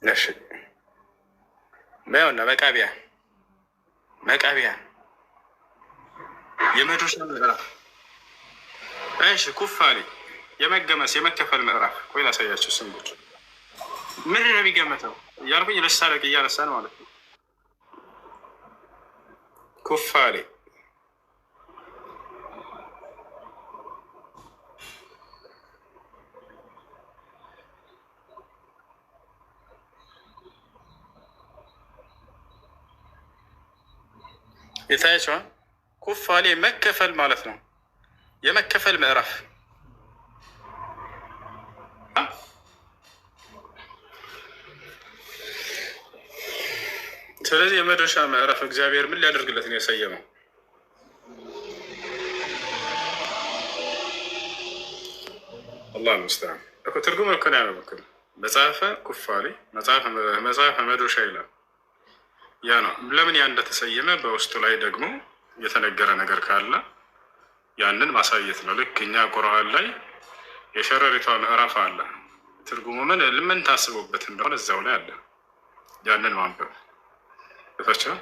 እሺ በያውና መቃቢያ የመዶሻ ምዕራፍ። እሺ ኩፋሌ የመገመስ የመከፈል ምዕራፍ። ቆይ ላሳያችሁ። ስንጉድ ምን ነው የሚገመተው እያልኩኝ ልሳለቅ እያነሳን ማለት ነው። ኩፋሌ የታያቸዋል። ኩፋሌ መከፈል ማለት ነው። የመከፈል ምዕራፍ። ስለዚህ የመዶሻ ምዕራፍ እግዚአብሔር ምን ሊያደርግለት ነው የሰየመው? አላህ ሙስተዓን እኮ ትርጉም እኮ ነው ያለው። መጽሐፈ ኩፋሌ መጽሐፈ መዶሻ ይላል። ያ ነው ለምን ያ እንደተሰየመ በውስጡ ላይ ደግሞ የተነገረ ነገር ካለ ያንን ማሳየት ነው። ልክ እኛ ቁርአን ላይ የሸረሪቷ ምዕራፍ አለ። ትርጉሙ ምን ታስቦበት እንደሆነ እዛው ላይ አለ። ያንን ማንበብ ታቸው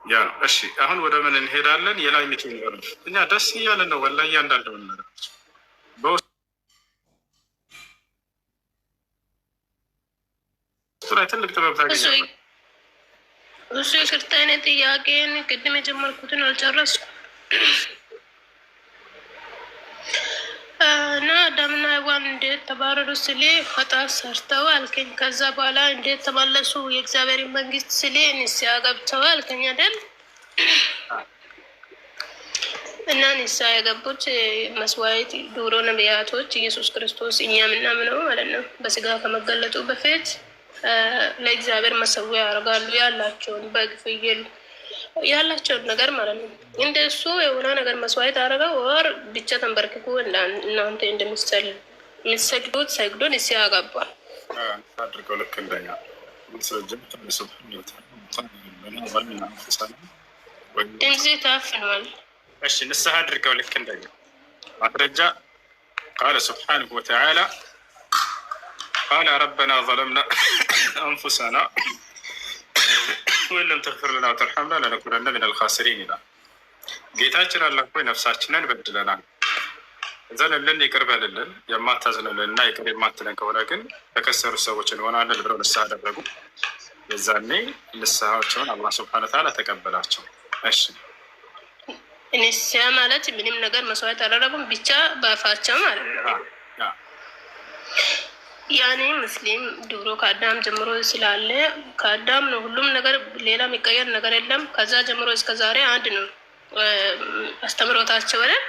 ያ ነው። እሺ አሁን ወደ ምን እንሄዳለን? የላይ ሚቱ ነው። እኛ ደስ እያለን ነው ወላሂ እያንዳንደው ነገር በውስጡ ላይ ትልቅ ጥበብ ታገኛለህ። እሱ ይቅርታ፣ አይነት ጥያቄን ቅድም የጀመርኩትን አልጨረስኩም እና አዳምና ሔዋን እንዴት ተባረሩ ስሌ ኃጢአት ሰርተው አልከኝ። ከዛ በኋላ እንዴት ተመለሱ የእግዚአብሔር መንግስት ስሌ ንስሐ ገብተው አልከኝ አይደል? እና ንስሐ የገቡት መስዋዕት ድሮ ነቢያቶች ኢየሱስ ክርስቶስ እኛ ምናምነው ማለት ነው በስጋ ከመገለጡ በፊት ለእግዚአብሔር መሰዊያ ያደርጋሉ። ያላቸውን በግ ፍየል ያላቸውን ነገር ማለት ነው። እንደሱ የሆነ ነገር መስዋዕት አደረገው ወር ብቻ ተንበርክኮ እናንተ እንደምትሰግዱት ሰግዶ ንስሐ ገባ አድርገው። ልክ እንደኛ ድምፅ ታፍኗል። እሺ ንስሐ አድርገው ልክ እንደኛ ማስረጃ ቃለ ስብሓንሁ ወተዓላ ቃለ ረበና ظለምና አንፉሰና ወለም ተግፊር ለና ወተርሐምና ለነኩነነ ሚነል ኻሲሪን ይላል። ጌታችን አላህ ሆይ ነፍሳችንን በድለናል፣ ዘንልን ይቅር በልልን። የማታዝንልን እና ይቅር የማትለን ከሆነ ግን ተከሰሩ ሰዎች እንሆናለን ብለው ንስሐ አደረጉ። የዛኔ ንስሐቸውን አላህ ስብሐነ ወተዓላ ተቀበላቸው። እሺ ንስሐ ማለት ምንም ነገር መስዋዕት አላደረጉም፣ ብቻ በአፋቸው ማለት ነው። ያኔ ሙስሊም ድሮ ከአዳም ጀምሮ ስላለ ከአዳም ነው ሁሉም ነገር፣ ሌላ የሚቀየር ነገር የለም። ከዛ ጀምሮ እስከ ዛሬ አንድ ነው አስተምሮታቸው አይደል?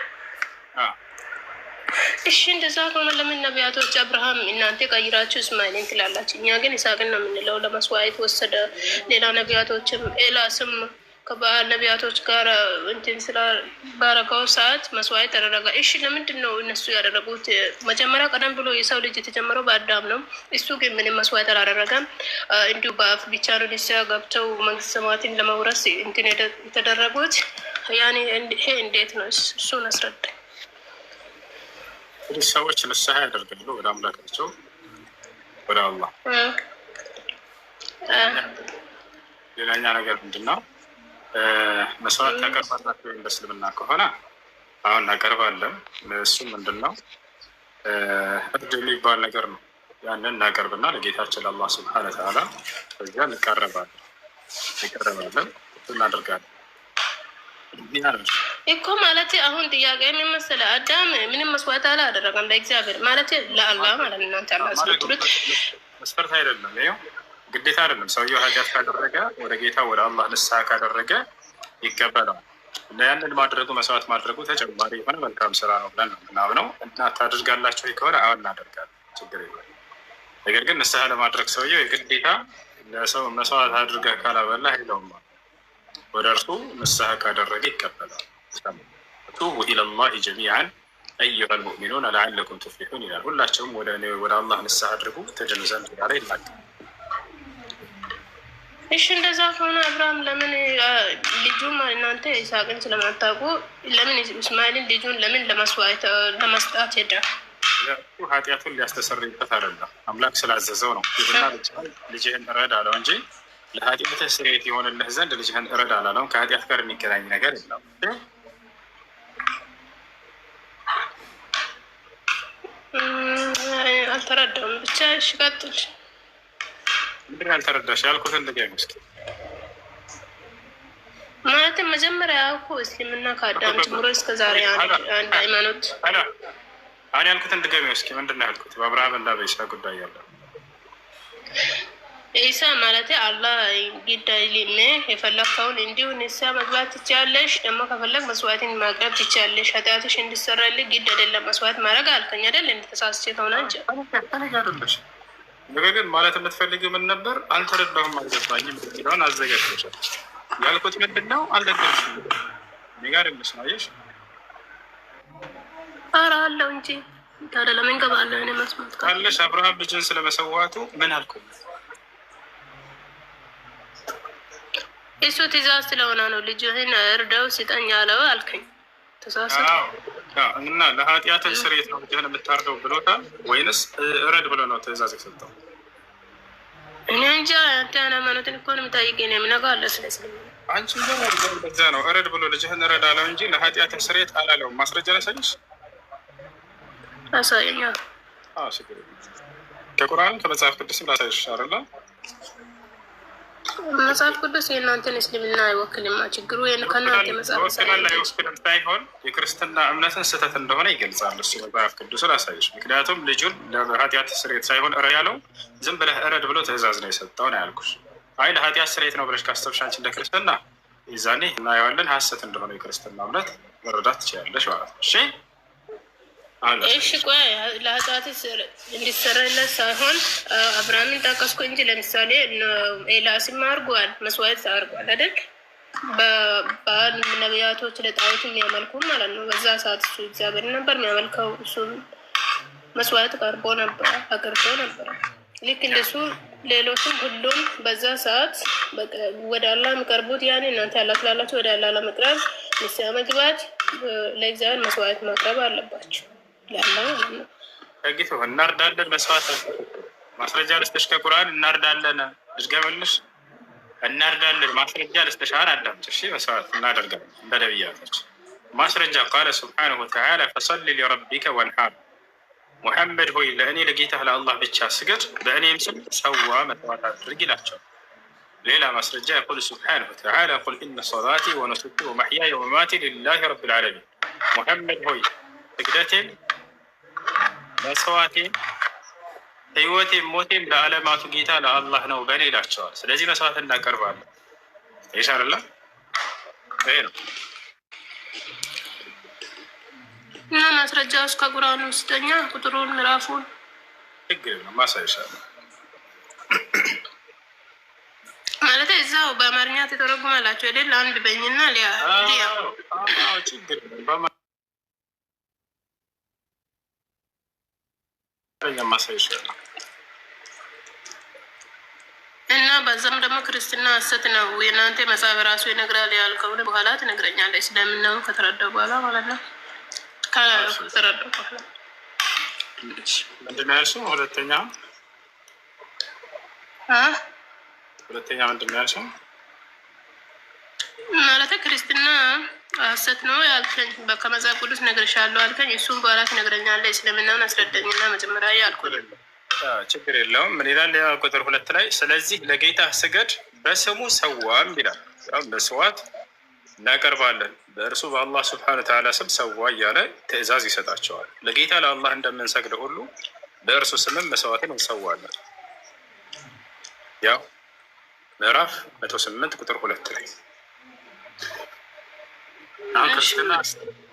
እሺ እንደዛ ከሆነ ለምን ነቢያቶች አብርሃም እናንተ ቀይራችሁ እስማኤልን ትላላችሁ? እኛ ግን ይስሐቅን ነው የምንለው። ለመስዋዕት ወሰደ። ሌላ ነቢያቶችም ኤላስም ከባል ነቢያቶች ጋር እንትን ስላ ባረገው ሰዓት መስዋዕት ተደረገ። እሺ ለምንድን ነው እነሱ ያደረጉት? መጀመሪያ ቀደም ብሎ የሰው ልጅ የተጀመረው በአዳም ነው። እሱ ግን ምንም መስዋዕት አላደረገም። እንዲሁ በአፍ ብቻ ነው ንስሐ ገብተው መንግስተ ሰማያትን ለመውረስ እንትን የተደረጉት። ያኔ ይሄ እንዴት ነው? እሱን አስረዳኝ። እንግዲህ ሰዎች ንስሐ ያደርጋሉ ወደ አምላካቸው ወደ አላህ። ሌላኛ ነገር ምንድን ነው? መስዋዕት ታቀርባላችሁ ወይም በእስልምና ከሆነ አሁን እናቀርባለን። እሱም ምንድን ነው? እርድ የሚባል ነገር ነው። ያንን እናቀርብና ለጌታችን ለአላህ ስብሐነ ወተዓላ በዚያ እንቀርባለን እናደርጋለን እኮ ማለት አሁን ጥያቄ ምን መሰለህ? አዳም ምንም መስዋዕት አላደረገም ለእግዚአብሔር ማለት ለአላህ ማለት ነው። እናንተ አላህ ስትሉት መስፈርት አይደለም። ይኸው ግዴታ አይደለም። ሰውየው ኃጢአት ካደረገ ወደ ጌታ ወደ አላህ ንስሐ ካደረገ ይቀበላል። እና ያንን ማድረጉ መስዋዕት ማድረጉ ተጨማሪ የሆነ መልካም ስራ ነው ብለን ነው ምናምነው። እና ታደርጋላችሁ ከሆነ አሁን እናደርጋለን፣ ችግር የለም። ነገር ግን ንስሐ ለማድረግ ሰውየው የግዴታ ለሰው መስዋዕት አድርገህ ካላበላህ አይለውም። ወደ እርሱ ንስሐ ካደረገ ይቀበላል። ቱቡ ኢለላሂ ጀሚዓን አዩሃ ልሙእሚኑን ለዓለኩም ቱፍሊሑን ይላል። ሁላቸውም ወደ አላህ ንስሐ አድርጉ ትድኑ ዘንድ ያለ ይናገራል። እሺ እንደዛ ከሆነ አብርሃም ለምን ልጁን እናንተ ይስሐቅን ስለማታውቁ ለምን እስማኤልን ልጁን ለምን ለመስጣት ሄደ? ኃጢአቱን ሊያስተሰርይበት አይደለም፣ አምላክ ስላዘዘው ነው። ይብና ልጅህን እረድ አለው እንጂ ለኃጢአትህ ስርየት የሆንልህ ዘንድ ልጅህን እረድ አላለውም። ከኃጢአት ጋር የሚገናኝ ነገር የለም። አልተረዳም። ብቻ እሺ ቀጥል። ምንድን ያልተረዳሽ? ያልኩትን ልገኝ እስኪ። ማለትም መጀመሪያ እኮ እስልምና ከአዳም ጀምሮ እስከ ዛሬ አንድ ሃይማኖት አሁን ያልኩትን ልገኝ እስኪ። ምንድን ነው ያልኩት? በአብርሃም እና በኢሳ ጉዳይ ያለው ኢሳ ማለት አላህ ግዳይ ሊሜ የፈለግከውን እንዲሁ ንስሐ መግባት ትችያለሽ፣ ደግሞ ከፈለግ መስዋዕትን ማቅረብ ትችያለሽ። ኃጢአትሽ እንዲሰራልህ ግድ አይደለም መስዋዕት ማድረግ አልከኝ አይደል? እንድተሳስቼ ከሆነ እንጂ ነገር ግን ማለት የምትፈልጊው ምን ነበር? አልተረዳሁም፣ አልገባኝም ሆን አዘጋጅተሻል። ያልኩት ምንድን ነው? አልደገምሽም። እኔ ጋር የምስማየሽ ኧረ አለው እንጂ ታዲያ ለምን ገባለሁ? እኔ መስማት ካለሽ አብርሃም ልጅን ስለመሰዋቱ ምን አልኩኝ? እሱ ትእዛዝ ስለሆነ ነው። ልጅህን እርደው ስጠኝ ያለው አልከኝ። ተሳሰ እና ለኃጢአትን ስርየት ነው ልጅህን የምታርደው ብሎታል ወይንስ እረድ ብሎ ነው ትእዛዝ የሰጠው? እኔ እንጃ። አንተ ሃይማኖትን እኮ ነው የምጠይቀኝ። የምነግርህ አለ ስለስልም አንቺ በዛ ነው እረድ ብሎ ልጅህን እረድ አለው እንጂ ለኃጢአትን ስርየት አላለውም። ማስረጃ ላሳይሽ? አሳየኛ። ከቁርአን ከመጽሐፍ ቅዱስም ላሳይሽ አይደለ? መጽሐፍ ቅዱስ የእናንተን እስልምና አይወክልማ። ችግሩ ከእናንተ መጽሐፍ አይወክልም ሳይሆን የክርስትና እምነትን ስህተት እንደሆነ ይገልጻል። እሱ መጽሐፍ ቅዱስ ላሳይሽ። ምክንያቱም ልጁን ለኃጢአት ስርየት ሳይሆን እረድ ያለው ዝም ብለህ እረድ ብሎ ትእዛዝ ነው የሰጠው ነው ያልኩሽ። አይ ለኃጢአት ስርየት ነው ብለሽ ካሰብሽ አንቺ እንደ ክርስትና ይዛኔ እናየዋለን ሀሰት እንደሆነ የክርስትና እምነት መረዳት ትችላለሽ ማለት ነው። እሺ ቆይ ለኃጢአት እንዲሰራለት ሳይሆን አብርሃምን ጠቀስኩ እንጂ ለምሳሌ ኤልያስም አድርጓል፣ መስዋዕት አድርጓል አይደል? በባል ነቢያቶች ለጣዖት የሚያመልኩ ማለት ነው። በዛ ሰዓት እሱ እግዚአብሔር ነበር የሚያመልከው። እሱ መስዋዕት አቅርቦ ነበር። ልክ እንደሱ ሌሎችም ሁሉም በዛ ሰዓት ወደ አላህ የሚቀርቡት ያኔ እናንተ ያላት ላላችሁ ወደ አላህ ለመቅረብ ንስሐ መግባት ለእግዚአብሔር መስዋዕት ማቅረብ አለባቸው። ከጊቱ እናርዳለን መስዋዕት ማስረጃ ልስጥሽ ከቁርአን እናርዳለን ልጅገመልሽ እናርዳለን ማስረጃ ልስጥሽ። አሁን አዳምጪ እሺ። መስዋዕት እናደርጋለን እንደ ነቢያቶች ማስረጃ ቃለ ሱብሓነሁ ወተዓላ ፈሰሊ ሊረቢከ ወንሐር ሙሐመድ ሆይ ለእኔ ለጌታህ ለአላህ ብቻ ስገድ፣ በእኔም ስም ሰዋ መስዋዕት አድርግ ይላቸው። ليلة مسرجة يقول سبحانه وتعالى قل إن صلاتي ونسكي ومحياي ومماتي لله رب العالمين محمد هوي سجدتين መስዋዕቴም ህይወቴም ሞቴም ለዓለማቱ ጌታ ለአላህ ነው በእኔ ይላቸዋል። ስለዚህ መስዋዕት እናቀርባለን። ይሻላል። ይሄ ነው እና ማስረጃዎች ከቁርአን ውስጠኛ ቁጥሩን ምዕራፉን ችግር ነው ማሳይሻለሁ። ማለት እዛው በአማርኛ ተተረጉማላችሁ አይደል? አንድ በእኝና ሊያ ችግር ነው ማሳይሻለሁ። እና በዛም ደግሞ ክርስትና ሐሰት ነው የእናንተ መጽሐፍ ራሱ ይነግራል ያልከውን በኋላ ትነግረኛለች። ስለምን ነው ከተረዳው በኋላ ማለት ነው። ከተረዳው በኋላ ምንድን ነው ያልሽው? ሁለተኛ ምንድን ነው ያልሽው? ማለት ክርስትና ሐሰት ነው ያልከኝ ከመጽሐፍ ቅዱስ ነግሬሻለሁ አልከኝ። እሱም በኋላ ትነግረኛለች። እስልምናውን አስረዳኝና መጀመሪያ ያልኩኝ ችግር የለውም። ምን ይላል? ቁጥር 2 ላይ ስለዚህ ለጌታ ስገድ በስሙ ሰዋም ይላል። መስዋዕት እናቀርባለን በእርሱ በአላህ ስብሐነ ወተዓላ ስም ሰዋ እያለ ትእዛዝ ይሰጣቸዋል። ለጌታ ለአላህ እንደምንሰግድ ሁሉ በእርሱ ስምም መስዋዕትን እንሰዋለን። ያው ምዕራፍ 108 ቁጥር 2 ላይ አሁን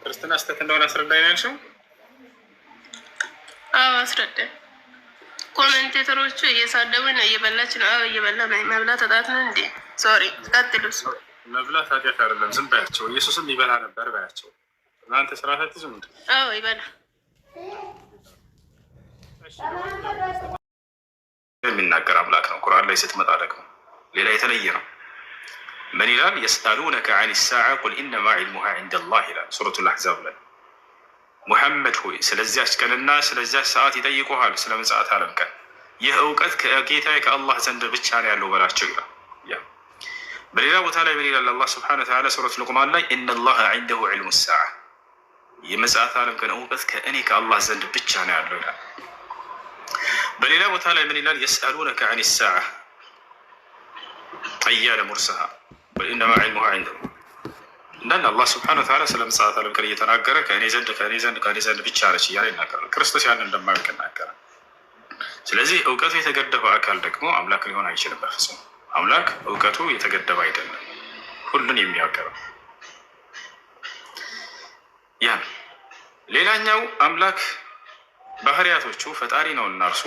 ክርስትና ስተት እንደሆነ አስረዳኝ ነው ያልሽው? አዎ አስረዳኝ። ኮሜንቴተሮቹ እየሳደቡ ነው። እየበላች ነው። አዎ እየበላ ነው። መብላት ተጣት ነው እንዴ? ሶሪ ቀጥሉስ። መብላት ኃጢአት አይደለም። ዝም ባያቸው። ኢየሱስም ይበላ ነበር ባያቸው። እናንተ ስርዓት ዝም እንዴ? አዎ ይበላ የሚናገር አምላክ ነው። ቁርአን ላይ ስትመጣ ደግሞ ሌላ የተለየ ነው። ምን ይላል? የስአሉነከ አን ሳዓ ቁል ኢነማ ዒልሙሃ ዒንደላህ ይላል ሱረቱል አሕዛብ ላይ። ሙሐመድ ሆይ ስለዚያች ቀንና ስለዚያች ሰዓት ይጠይቁሃል፣ ስለ ምጽአት ዓለም ቀን። ይህ እውቀት ከጌታዬ ከአላህ ዘንድ ብቻ ነው ያለው በላቸው ይላል። በሌላ ቦታ ላይ ምን ይላል? አላህ ስብሐነሁ ወተዓላ ሱረቱል ሉቅማን ላይ ኢነላሃ ዒንደሁ ዒልሙ ሳዓ፣ የምጽአት ዓለም ቀን እውቀት ከእኔ ከአላህ ዘንድ ብቻ ነው ያለው ይላል። በሌላ ቦታ ላይ ምን ይላል? የስአሉነከ አን ሳዓ አያነ ሙርሰሃ ቁል ኢነማ ዒልሙሃ ዒንደሁ። እንዳንድ አላህ ስብሐነሁ ወተዓላ ስለ ምጽአት ዓለም ቀን እየተናገረ ከእኔ ዘንድ ብቻ ነች እያለ ይናገራል። ክርስቶስ ያንን እንደማያውቅ ይናገራል። ስለዚህ እውቀቱ የተገደበ አካል ደግሞ አምላክ ሊሆን አይችልም በፍጹም። አምላክ እውቀቱ የተገደበ አይደለም፣ ሁሉን የሚያውቅ ነው። ያን ሌላኛው አምላክ ባህሪያቶቹ ፈጣሪ ነው እና እርሱ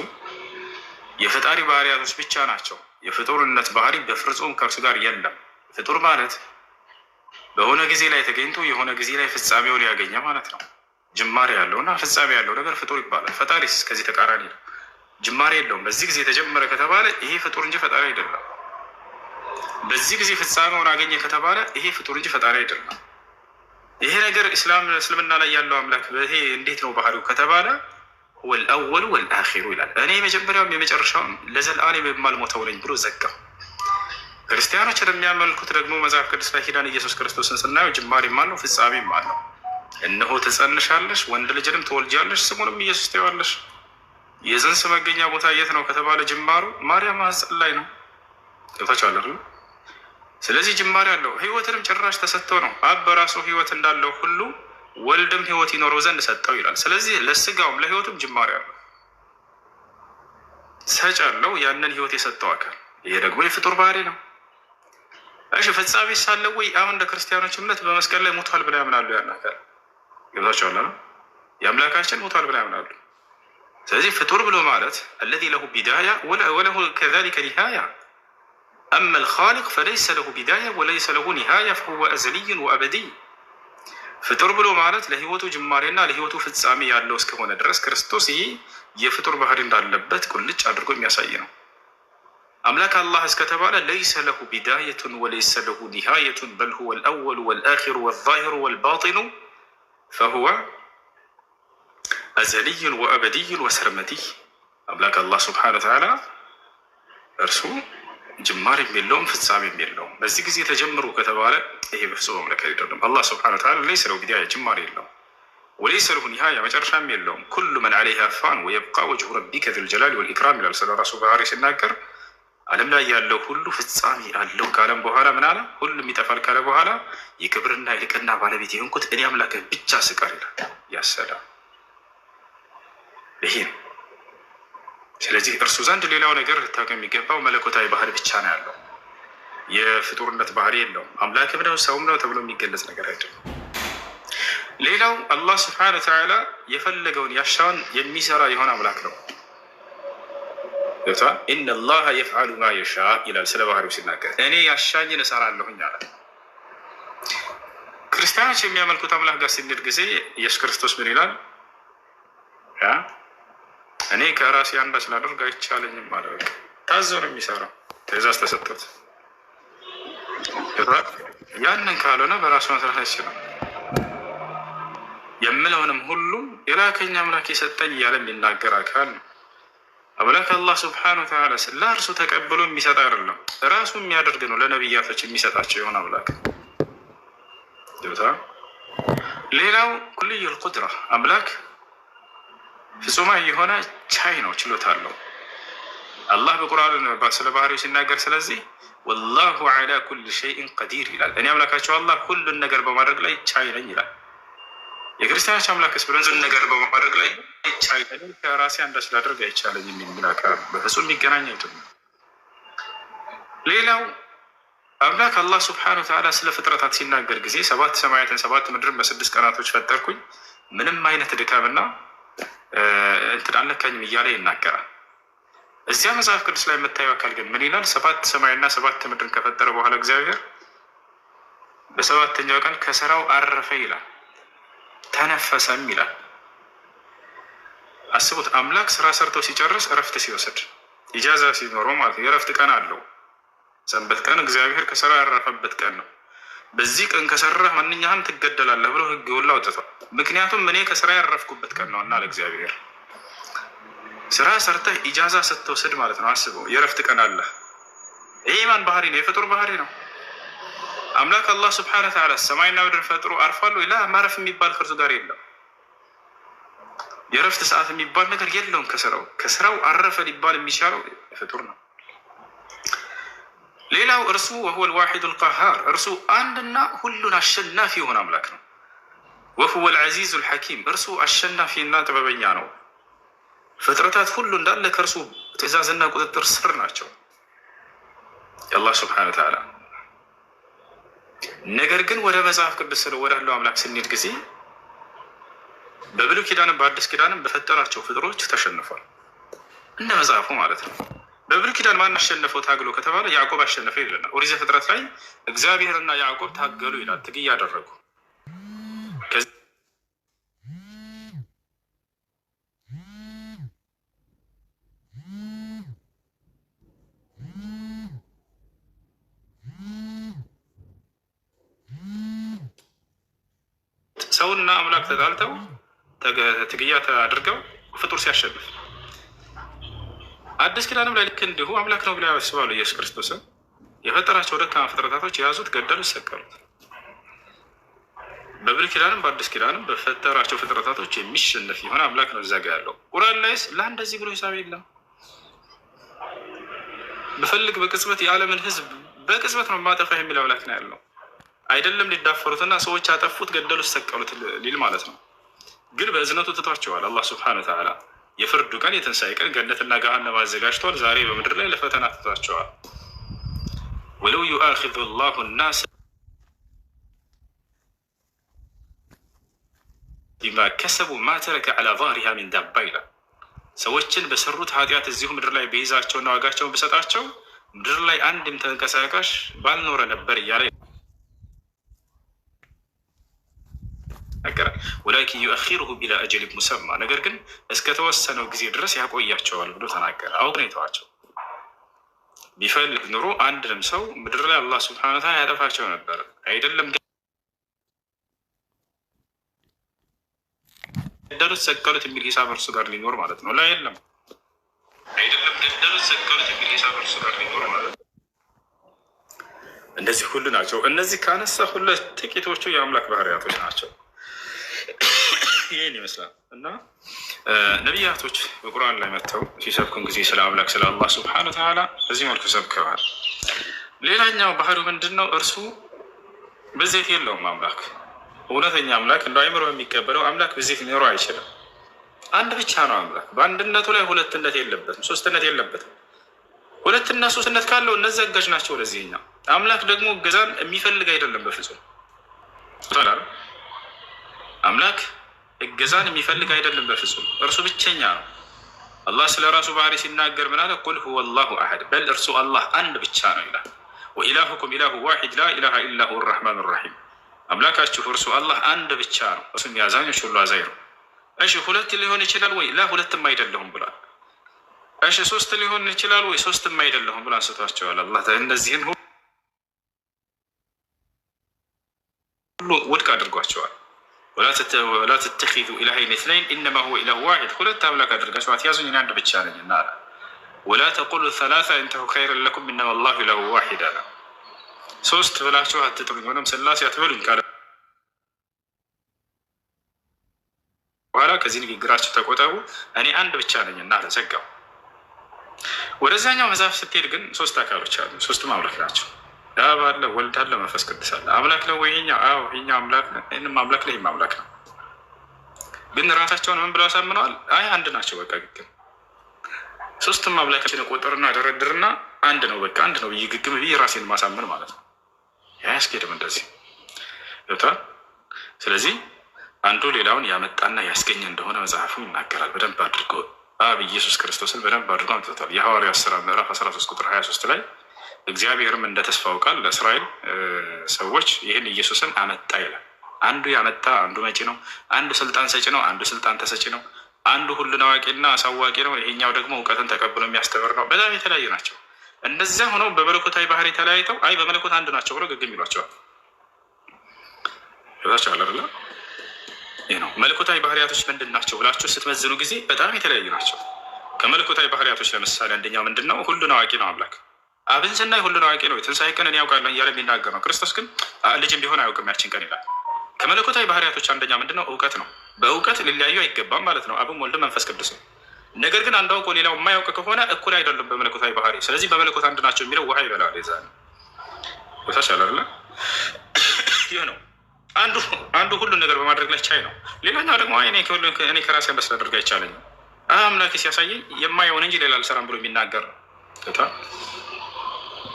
የፈጣሪ ባህሪያቶች ብቻ ናቸው። የፍጡርነት ባህሪ በፍጹም ከእርሱ ጋር የለም። ፍጡር ማለት በሆነ ጊዜ ላይ ተገኝቶ የሆነ ጊዜ ላይ ፍጻሜውን ያገኘ ማለት ነው። ጅማሬ ያለው እና ፍጻሜ ያለው ነገር ፍጡር ይባላል። ፈጣሪስ ከዚህ ተቃራኒ ነው። ጅማሬ የለውም። በዚህ ጊዜ ተጀመረ ከተባለ ይሄ ፍጡር እንጂ ፈጣሪ አይደለም። በዚህ ጊዜ ፍጻሜውን አገኘ ከተባለ ይሄ ፍጡር እንጂ ፈጣሪ አይደለም። ይሄ ነገር እስልምና ላይ ያለው አምላክ ይሄ እንዴት ነው ባህሪው ከተባለ ወልአወሉ ወልአኺሩ ይላል። እኔ የመጀመሪያውም የመጨረሻውም ለዘላለም የማልሞተው ነኝ ብሎ ዘጋው። ክርስቲያኖች እንደሚያመልኩት ደግሞ መጽሐፍ ቅዱስ ላይ ሄዳን ኢየሱስ ክርስቶስን ስናየው ጅማሬም አለው ፍጻሜም አለው። እነሆ ትጸንሻለሽ፣ ወንድ ልጅንም ትወልጃለሽ፣ ስሙንም ኢየሱስ ትይዋለሽ። የፅንስ መገኛ ቦታ የት ነው ከተባለ ጅማሩ ማርያም ማህፀን ላይ ነው። ገብታችኋል አይደል? ስለዚህ ጅማሬ አለው። ህይወትንም ጭራሽ ተሰጥተው ነው። አብ በራሱ ህይወት እንዳለው ሁሉ ወልድም ህይወት ይኖረው ዘንድ ሰጠው ይላል። ስለዚህ ለስጋውም ለህይወቱም ጅማሬ አለው፣ ሰጭ አለው። ያንን ህይወት የሰጠው አካል ይሄ ደግሞ የፍጡር ባህሪ ነው። እሺ ፍጻሜ ሳለው ወይ? አሁን እንደ ክርስቲያኖች እምነት በመስቀል ላይ ሞቷል ብለው ያምናሉ። ያን አካል ገብታችኋል አይደል? የአምላካችን ሞቷል ብለው ያምናሉ። ስለዚህ ፍጡር ብሎ ማለት አለዚ ለሁ ቢዳያ ወለሁ ከዛሊከ ኒሃያ አማ አልኻሊቅ ፈለይሰ ለሁ ቢዳያ ወለይሰ ለሁ ኒሃያ ፈሁወ አዘልይ ወአበዲይ። ፍጡር ብሎ ማለት ለህይወቱ ጅማሬና ለህይወቱ ፍጻሜ ያለው እስከሆነ ድረስ ክርስቶስ ይህ የፍጡር ባህሪ እንዳለበት ቁልጭ አድርጎ የሚያሳይ ነው። አምላክ አላህ እስከተባለ ለይሰ ለሁ ቢዳየቱን ወለይሰ ለሁ ኒሃየቱን በል ሁወ አልአወሉ ወልአኺሩ ወዛሂሩ ወልባጢኑ ፈሁወ አዘልዩን ወአበድዩን ወሰርመዲይ። አምላክ አላህ ስብሐነሁ ወተዓላ እርሱ ጅማሬም የለውም ፍጻሜም የለውም። በዚህ ጊዜ ተጀምሩ ከተባለ ይሄ በፍጹም አምላክ አይደለም። አላህ ስብሐነሁ ወተዓላ ለይሰ ለሁ ቢዳያ ጅማሬ የለውም፣ ወለይሰ ለሁ ኒሃያ መጨረሻም የለውም። ኩሉ መን ዐለይሃ ፋን ወየብቃ ወጅሁ ረቢከ ዙል ጀላሊ ወልኢክራም ይላል ስለ ራሱ ባህሪ ሲናገር ዓለም ላይ ያለው ሁሉ ፍጻሜ አለው ካለም በኋላ ምን አለ? ሁሉም ይጠፋል ካለ በኋላ የክብርና የልቅና ባለቤት የሆንኩት እኔ አምላክህ ብቻ ስቀር ይላል። ያሰላም ይሄ ነው። ስለዚህ እርሱ ዘንድ ሌላው ነገር ልታውቅ የሚገባው መለኮታዊ ባህሪ ብቻ ነው ያለው። የፍጡርነት ባህሪ የለውም። አምላክም ነው ሰውም ነው ተብሎ የሚገለጽ ነገር አይደለም። ሌላው አላህ ስብሐነሁ ወተዓላ የፈለገውን ያሻውን የሚሰራ የሆነ አምላክ ነው። ኢነላሀ የፍዐሉ ማ የሻእ ይላል ስለ ባህሪው ሲናገር፣ እኔ ያሻኝን እሰራለሁኝ አለ። ክርስቲያኖች የሚያመልኩት አምላክ ጋር ስንሄድ ጊዜ ኢየሱስ ክርስቶስ ምን ይላል? እኔ ከራሴ አንዳች ላደርግ አይቻለኝም አለ። ታዞ ነው የሚሰራው፣ ትእዛዝ ተሰጠት። ያንን ካልሆነ በራሱ መስራት አይችልም። የምለውንም ሁሉ የላከኝ አምላክ የሰጠኝ እያለ የሚናገር አካል ነው። አምላክ አላህ ስብሐነሁ ወተዓላ ለእርሱ ተቀብሎ የሚሰጥ አይደለም፣ ራሱ የሚያደርግ ነው። ለነቢያቶች የሚሰጣቸው የሆነ አምላክ። ሌላው ኩልዩል ቁድራ አምላክ ፍጹማዊ የሆነ ቻይ ነው፣ ችሎታ አለው። አላህ በቁርአን ስለ ባህሪው ሲናገር ስለዚህ ወላሁ ዐላ ኩል ሸይኢን ቀዲር ይላል። እኔ አምላካቸው አላህ ሁሉን ነገር በማድረግ ላይ ቻይ ነኝ ይላል። የክርስቲያኖች አምላክስ ብለን ነገር በማድረግ ላይ ቻይ ነኝ፣ ከራሴ አንዳች ላደርግ አይቻለኝም የሚል አካል በፍጹም የሚገናኝ አይደለም። ሌላው አምላክ አላህ ስብሐነሁ ወተዓላ ስለ ፍጥረታት ሲናገር ጊዜ 7 ሰማያትን 7 ምድርን በ6 ቀናቶች ፈጠርኩኝ፣ ምንም አይነት ድካምና እንትን አልነካኝም እያለ ይናገራል። እዚያ መጽሐፍ ቅዱስ ላይ የምታየው አካል ግን ምን ይላል? 7 ሰማይና 7 ምድርን ከፈጠረ በኋላ እግዚአብሔር በ7ኛው ቀን ከስራው አረፈ ይላል፣ ተነፈሰም ይላል። አስቡት፣ አምላክ ስራ ሰርቶ ሲጨርስ እረፍት ሲወስድ ኢጃዛ ሲኖረው ማለት ነው። የእረፍት ቀን አለው። ሰንበት ቀን እግዚአብሔር ከስራ ያረፈበት ቀን ነው። በዚህ ቀን ከሰራህ ማንኛህም ትገደላለህ ብሎ ሕግ ሁሉ አውጥቷል። ምክንያቱም እኔ ከስራ ያረፍኩበት ቀን ነው እና ለእግዚአብሔር ስራ ሰርተህ ኢጃዛ ስትወስድ ማለት ነው። አስበው፣ የእረፍት ቀን አለ። ይህ ማን ባህሪ ነው? የፍጡር ባህሪ ነው። አምላክ አላህ ስብሐነሁ ወተዓላ ሰማይና ምድር ፈጥሮ አርፏል ወይ? ማረፍ የሚባል ከእርሱ ጋር የለም። የእረፍት ሰዓት የሚባል ነገር የለውም። ከስራው አረፈ ሊባል የሚቻለው ፍጡር ነው። ሌላው እርሱ ወሁወል ዋሒዱል ቀሃር፣ እርሱ አንድና ሁሉን አሸናፊ የሆነ አምላክ ነው። ወሁወል ዐዚዙል ሐኪም፣ እርሱ አሸናፊና ጥበበኛ ነው። ፍጥረታት ሁሉ እንዳለ ከእርሱ ትእዛዝና ቁጥጥር ስር ናቸው የአላህ ስብሐነሁ ወተዓላ። ነገር ግን ወደ መጽሐፍ ቅዱስ ወዳለው አምላክ ስንሄድ ጊዜ በብሉይ ኪዳንም በአዲስ ኪዳንም በፈጠራቸው ፍጥሮች ተሸንፏል፣ እንደ መጽሐፉ ማለት ነው። በብሉይ ኪዳን ማን አሸነፈው ታግሎ ከተባለ ያዕቆብ አሸነፈ ይለናል። ኦሪት ዘፍጥረት ላይ እግዚአብሔርና ያዕቆብ ታገሉ ይላል፣ ትግል ያደረጉ። ሰውና አምላክ ተጣልተው ትግያ አድርገው ፍጡር ሲያሸንፍ፣ አዲስ ኪዳንም ላይ ልክ እንዲሁ አምላክ ነው ብለው ያስባሉ። ኢየሱስ ክርስቶስን የፈጠራቸው ደካማ ፍጥረታቶች የያዙት፣ ገደሉት፣ ሰቀሉት። በብሉይ ኪዳንም በአዲስ ኪዳንም በፈጠራቸው ፍጥረታቶች የሚሸነፍ የሆነ አምላክ ነው እዛ ጋ ያለው። ቁርአን ላይስ ለአንደዚህ ብሎ ሂሳብ የለም። በፈልግ በቅጽበት የዓለምን ሕዝብ በቅጽበት ነው ማጠፋ የሚል አምላክ ነው ያለው። አይደለም ሊዳፈሩትና ሰዎች አጠፉት፣ ገደሉት፣ ሰቀሉት ሊል ማለት ነው። ግን በእዝነቱ ትቷቸዋል። አላህ ስብሐነሁ ወተዓላ የፍርዱ ቀን የትንሣኤ ቀን ገነትና ገሃነም አዘጋጅተዋል። ዛሬ በምድር ላይ ለፈተና ትቷቸዋል። ወለው ዩአኺዙ ላሁ ናስ ቢማ ከሰቡ ማ ተረከ ዐላ ዛህሪሃ ሚን ዳባ ይላል። ሰዎችን በሰሩት ኃጢአት እዚሁ ምድር ላይ በይዛቸውና ዋጋቸውን ብሰጣቸው ምድር ላይ አንድም ተንቀሳቃሽ ባልኖረ ነበር እያለ ነገራል። ወላኪን ዩአኺሩሁ ኢላ አጀሊን ሙሰማ፣ ነገር ግን እስከተወሰነው ጊዜ ድረስ ያቆያቸዋል ብሎ ተናገረ። አውቅ ነው የተዋቸው። ቢፈልግ ኑሮ አንድንም ሰው ምድር ላይ አላህ ሱብሓነሁ ወተዓላ ያጠፋቸው ነበር። አይደለም ገደሉት፣ ሰቀሉት የሚል ሂሳብ እርሱ ጋር ሊኖር ማለት ነው። ላ የለም፣ አይደለም ገደሉት፣ ሰቀሉት የሚል ሂሳብ እርሱ ጋር ሊኖር ማለት ነው። እነዚህ ሁሉ ናቸው። እነዚህ ካነሳ ሁለት ጥቂቶቹ የአምላክ ባህሪያቶች ናቸው። ይህን ይመስላል እና ነቢያቶች በቁርአን ላይ መጥተው ሲሰብኩን ጊዜ ስለ አምላክ ስለ አላህ ስብሐነ ወተዓላ በዚህ መልኩ ሰብከዋል። ሌላኛው ባህሪው ምንድን ነው? እርሱ ብዜት የለውም። አምላክ እውነተኛ አምላክ እንደ አይምሮ የሚቀበለው አምላክ ብዜት ሊኖረው አይችልም። አንድ ብቻ ነው አምላክ። በአንድነቱ ላይ ሁለትነት የለበትም፣ ሶስትነት የለበትም። ሁለትና ሶስትነት ካለው እነዚህ አጋዥ ናቸው ለዚህኛው። አምላክ ደግሞ እገዛን የሚፈልግ አይደለም በፍጹም። አምላክ እገዛን የሚፈልግ አይደለም በፍጹም። እርሱ ብቸኛ ነው። አላህ ስለ ራሱ ባህሪ ሲናገር ምን አለ? ቁል ሁወ አላሁ አሐድ፣ በል እርሱ አላህ አንድ ብቻ ነው ይላል። ወኢላሁኩም ኢላሁ ዋሒድ ላ ኢላሃ ኢላ ሁወ ረሕማኑ ረሒም፣ አምላካችሁ እርሱ አላህ አንድ ብቻ ነው፣ እሱም የአዛኞች ሁሉ አዛኝ ነው። እሺ ሁለት ሊሆን ይችላል ወይ? ላ ሁለትም አይደለሁም ብሏል። እሺ ሶስት ሊሆን ይችላል ወይ? ሶስትም አይደለሁም ብሎ አንስቷቸዋል። አላህ እነዚህን ሁሉ ውድቅ አድርጓቸዋል። ወላ ተተኪዙ ኢላሀይን ኢስነይን ኢነማ ሁወ ኢላሁ ዋሒድ፣ ሁለት አምላክ አድርጋችሁ አትያዙኝ እኔ አንድ ብቻ ነኝ እና አለ። ወላ ተቁሉ ሰላሳ ኢንተሁ ኸይረን ለኩም ኢነማ አላሁ ኢላሁ ዋሒድ አለ። ሶስት ብላችሁ አትጥሩኝ ወይም ስላሴ አትበሉኝ ካለ በኋላ ከዚህ ንግግራችሁ ተቆጠቡ እኔ አንድ ብቻ ነኝ እና አለ፣ ዘጋው። ወደዛኛው መጽሐፍ ስትሄድ ግን ሶስት አካሎች አሉ፣ ሶስቱም አምላክ ናቸው። አብ አለ፣ ወልድ አለ፣ መንፈስ ቅዱስ አለ። አምላክ ነው ወይ ይሄኛው? አዎ ይሄኛው አምላክ ነው፣ ይህንም አምላክ ነው፣ ይህም አምላክ ነው። ግን ራሳቸውን ምን ብለው አሳምነዋል? አይ አንድ ናቸው በቃ ግግም። ሶስቱም አምላካችን ቆጠርና ደረድርና አንድ ነው በቃ አንድ ነው ብዬ ግግም ብዬ ራሴን ማሳመን ማለት ነው። ያስኬድም እንደዚህ ይወጣል። ስለዚህ አንዱ ሌላውን ያመጣና ያስገኘ እንደሆነ መጽሐፉ ይናገራል በደንብ አድርጎ። አብ ኢየሱስ ክርስቶስን በደንብ አድርጎ አምጥቶታል። የሐዋርያት ሥራ ምዕራፍ 13 ቁጥር 23 ላይ እግዚአብሔርም እንደ ተስፋው ቃል ለእስራኤል ሰዎች ይህን ኢየሱስን አመጣ ይላል። አንዱ ያመጣ አንዱ መጪ ነው። አንዱ ስልጣን ሰጪ ነው፣ አንዱ ስልጣን ተሰጪ ነው። አንዱ ሁሉን አዋቂና አሳዋቂ ነው፣ ይሄኛው ደግሞ እውቀትን ተቀብሎ የሚያስተምር ነው። በጣም የተለያዩ ናቸው። እንደዚያ ሆነው በመለኮታዊ ባህሪ ተለያይተው አይ በመለኮት አንድ ናቸው ብለው ግግም ይሏቸዋል። ይዛቸዋል አይደለ? ይህ ነው መለኮታዊ ባህሪያቶች ምንድን ናቸው ብላችሁ ስትመዝኑ ጊዜ በጣም የተለያዩ ናቸው። ከመለኮታዊ ባህሪያቶች ለምሳሌ አንደኛው ምንድን ነው? ሁሉን አዋቂ ነው አምላክ። አብን ስናይ ሁሉን አዋቂ ነው። የትንሣኤ ቀን እኔ ያውቃለሁ እያለ የሚናገር ነው። ክርስቶስ ግን ልጅም ቢሆን አያውቅም ያችን ቀን ይላል። ከመለኮታዊ ባህሪያቶች አንደኛ ምንድን ነው? እውቀት ነው። በእውቀት ሊለያዩ አይገባም ማለት ነው። አብም ወልድም መንፈስ ቅዱስ ነው። ነገር ግን አንዱ አውቆ ሌላው የማያውቅ ከሆነ እኩል አይደለም በመለኮታዊ ባህሪ። ስለዚህ በመለኮት አንድ ናቸው የሚለው ውሃ ይበላል። የዛ ቦታች አለ። ይህ ነው አንዱ ሁሉን ነገር በማድረግ ላይ ቻይ ነው። ሌላኛው ደግሞ እኔ ከራሴ አንበስ ላደርግ አይቻለኝም አምላክ ሲያሳየኝ የማየውን እንጂ ሌላ አልሰራም ብሎ የሚናገር ነው።